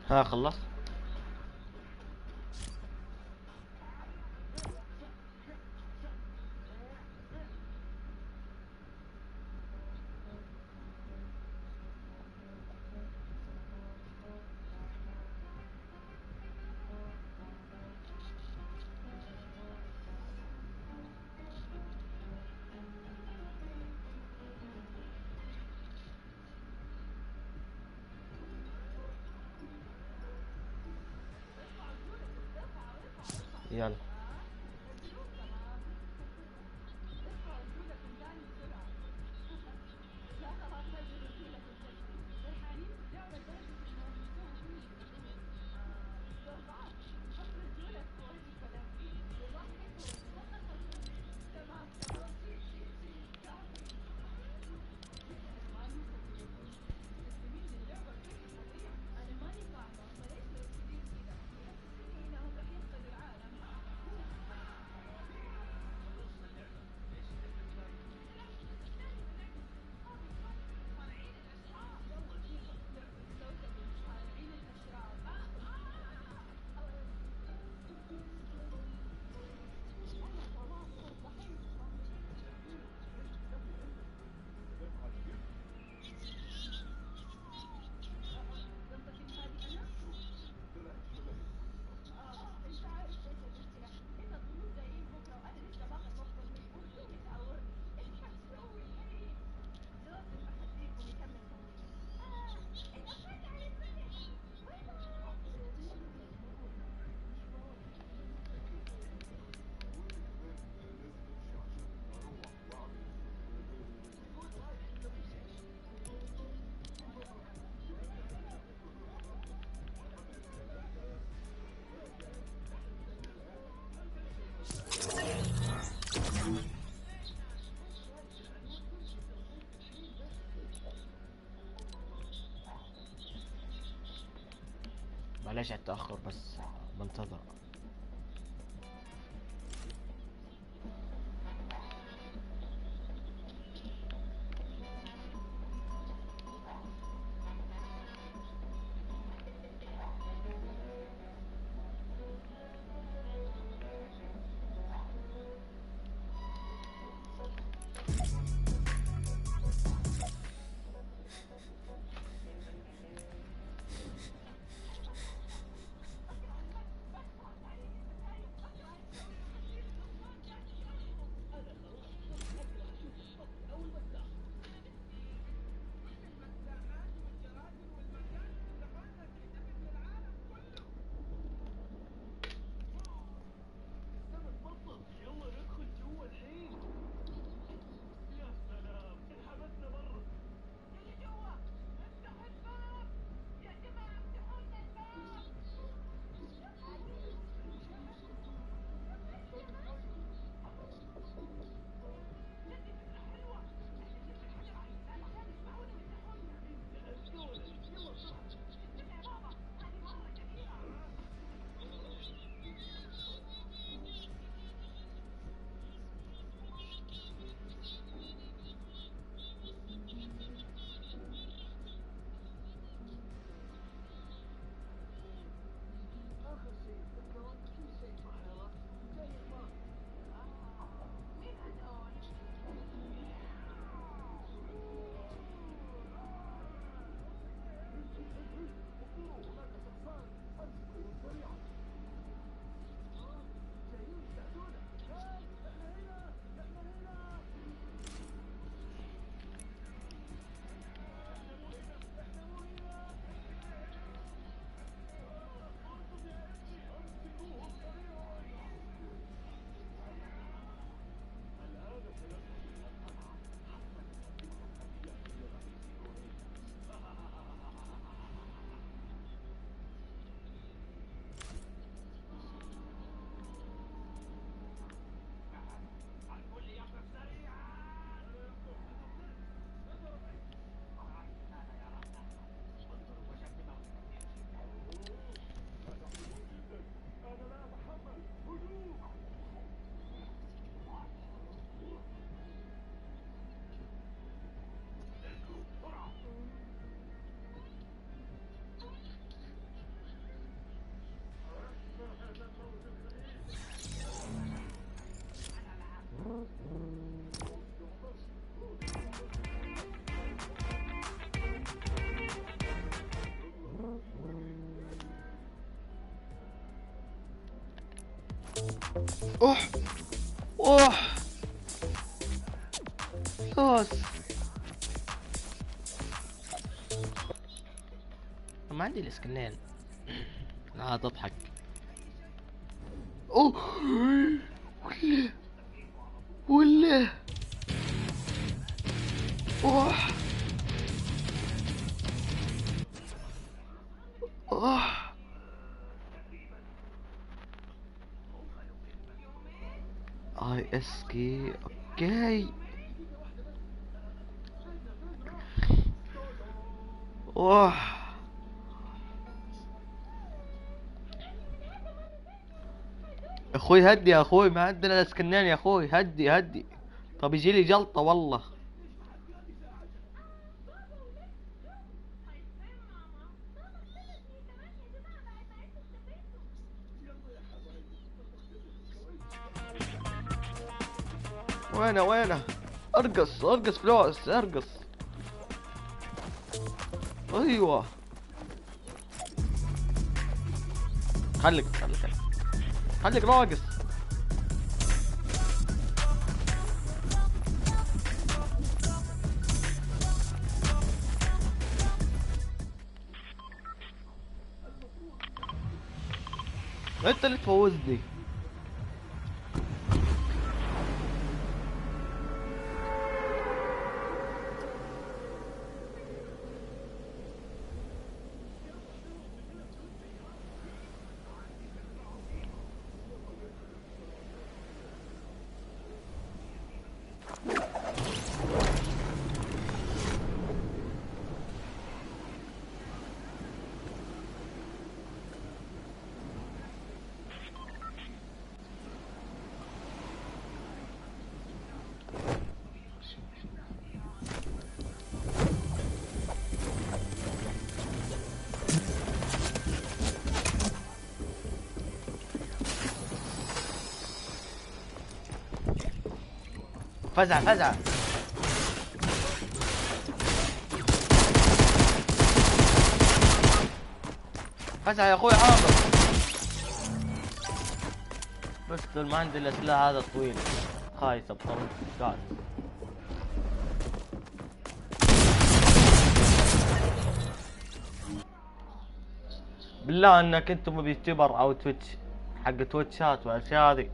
ها خلص. يلا. معلش على التأخر بس بنتظر. اوه اوه فلوس. ما عندي الاسكنين. لا تضحك. اوه ولا اوه اوه اي اس كي. اوكي اوه اخوي هدي يا اخوي، ما عندنا الاسكنين يا اخوي، هدي هدي. طب يجي لي جلطة والله. وينه ارقص ارقص فلوس ارقص. ايوه خليك راقص. انت اللي تفوزني. فزع يا اخوي عامر. بس ما عندي الاسلحه هذا الطويل خايسه بطريقة. بالله انك انتم بيوتيوبر او تويتش حق تويتشات والاشياء هذه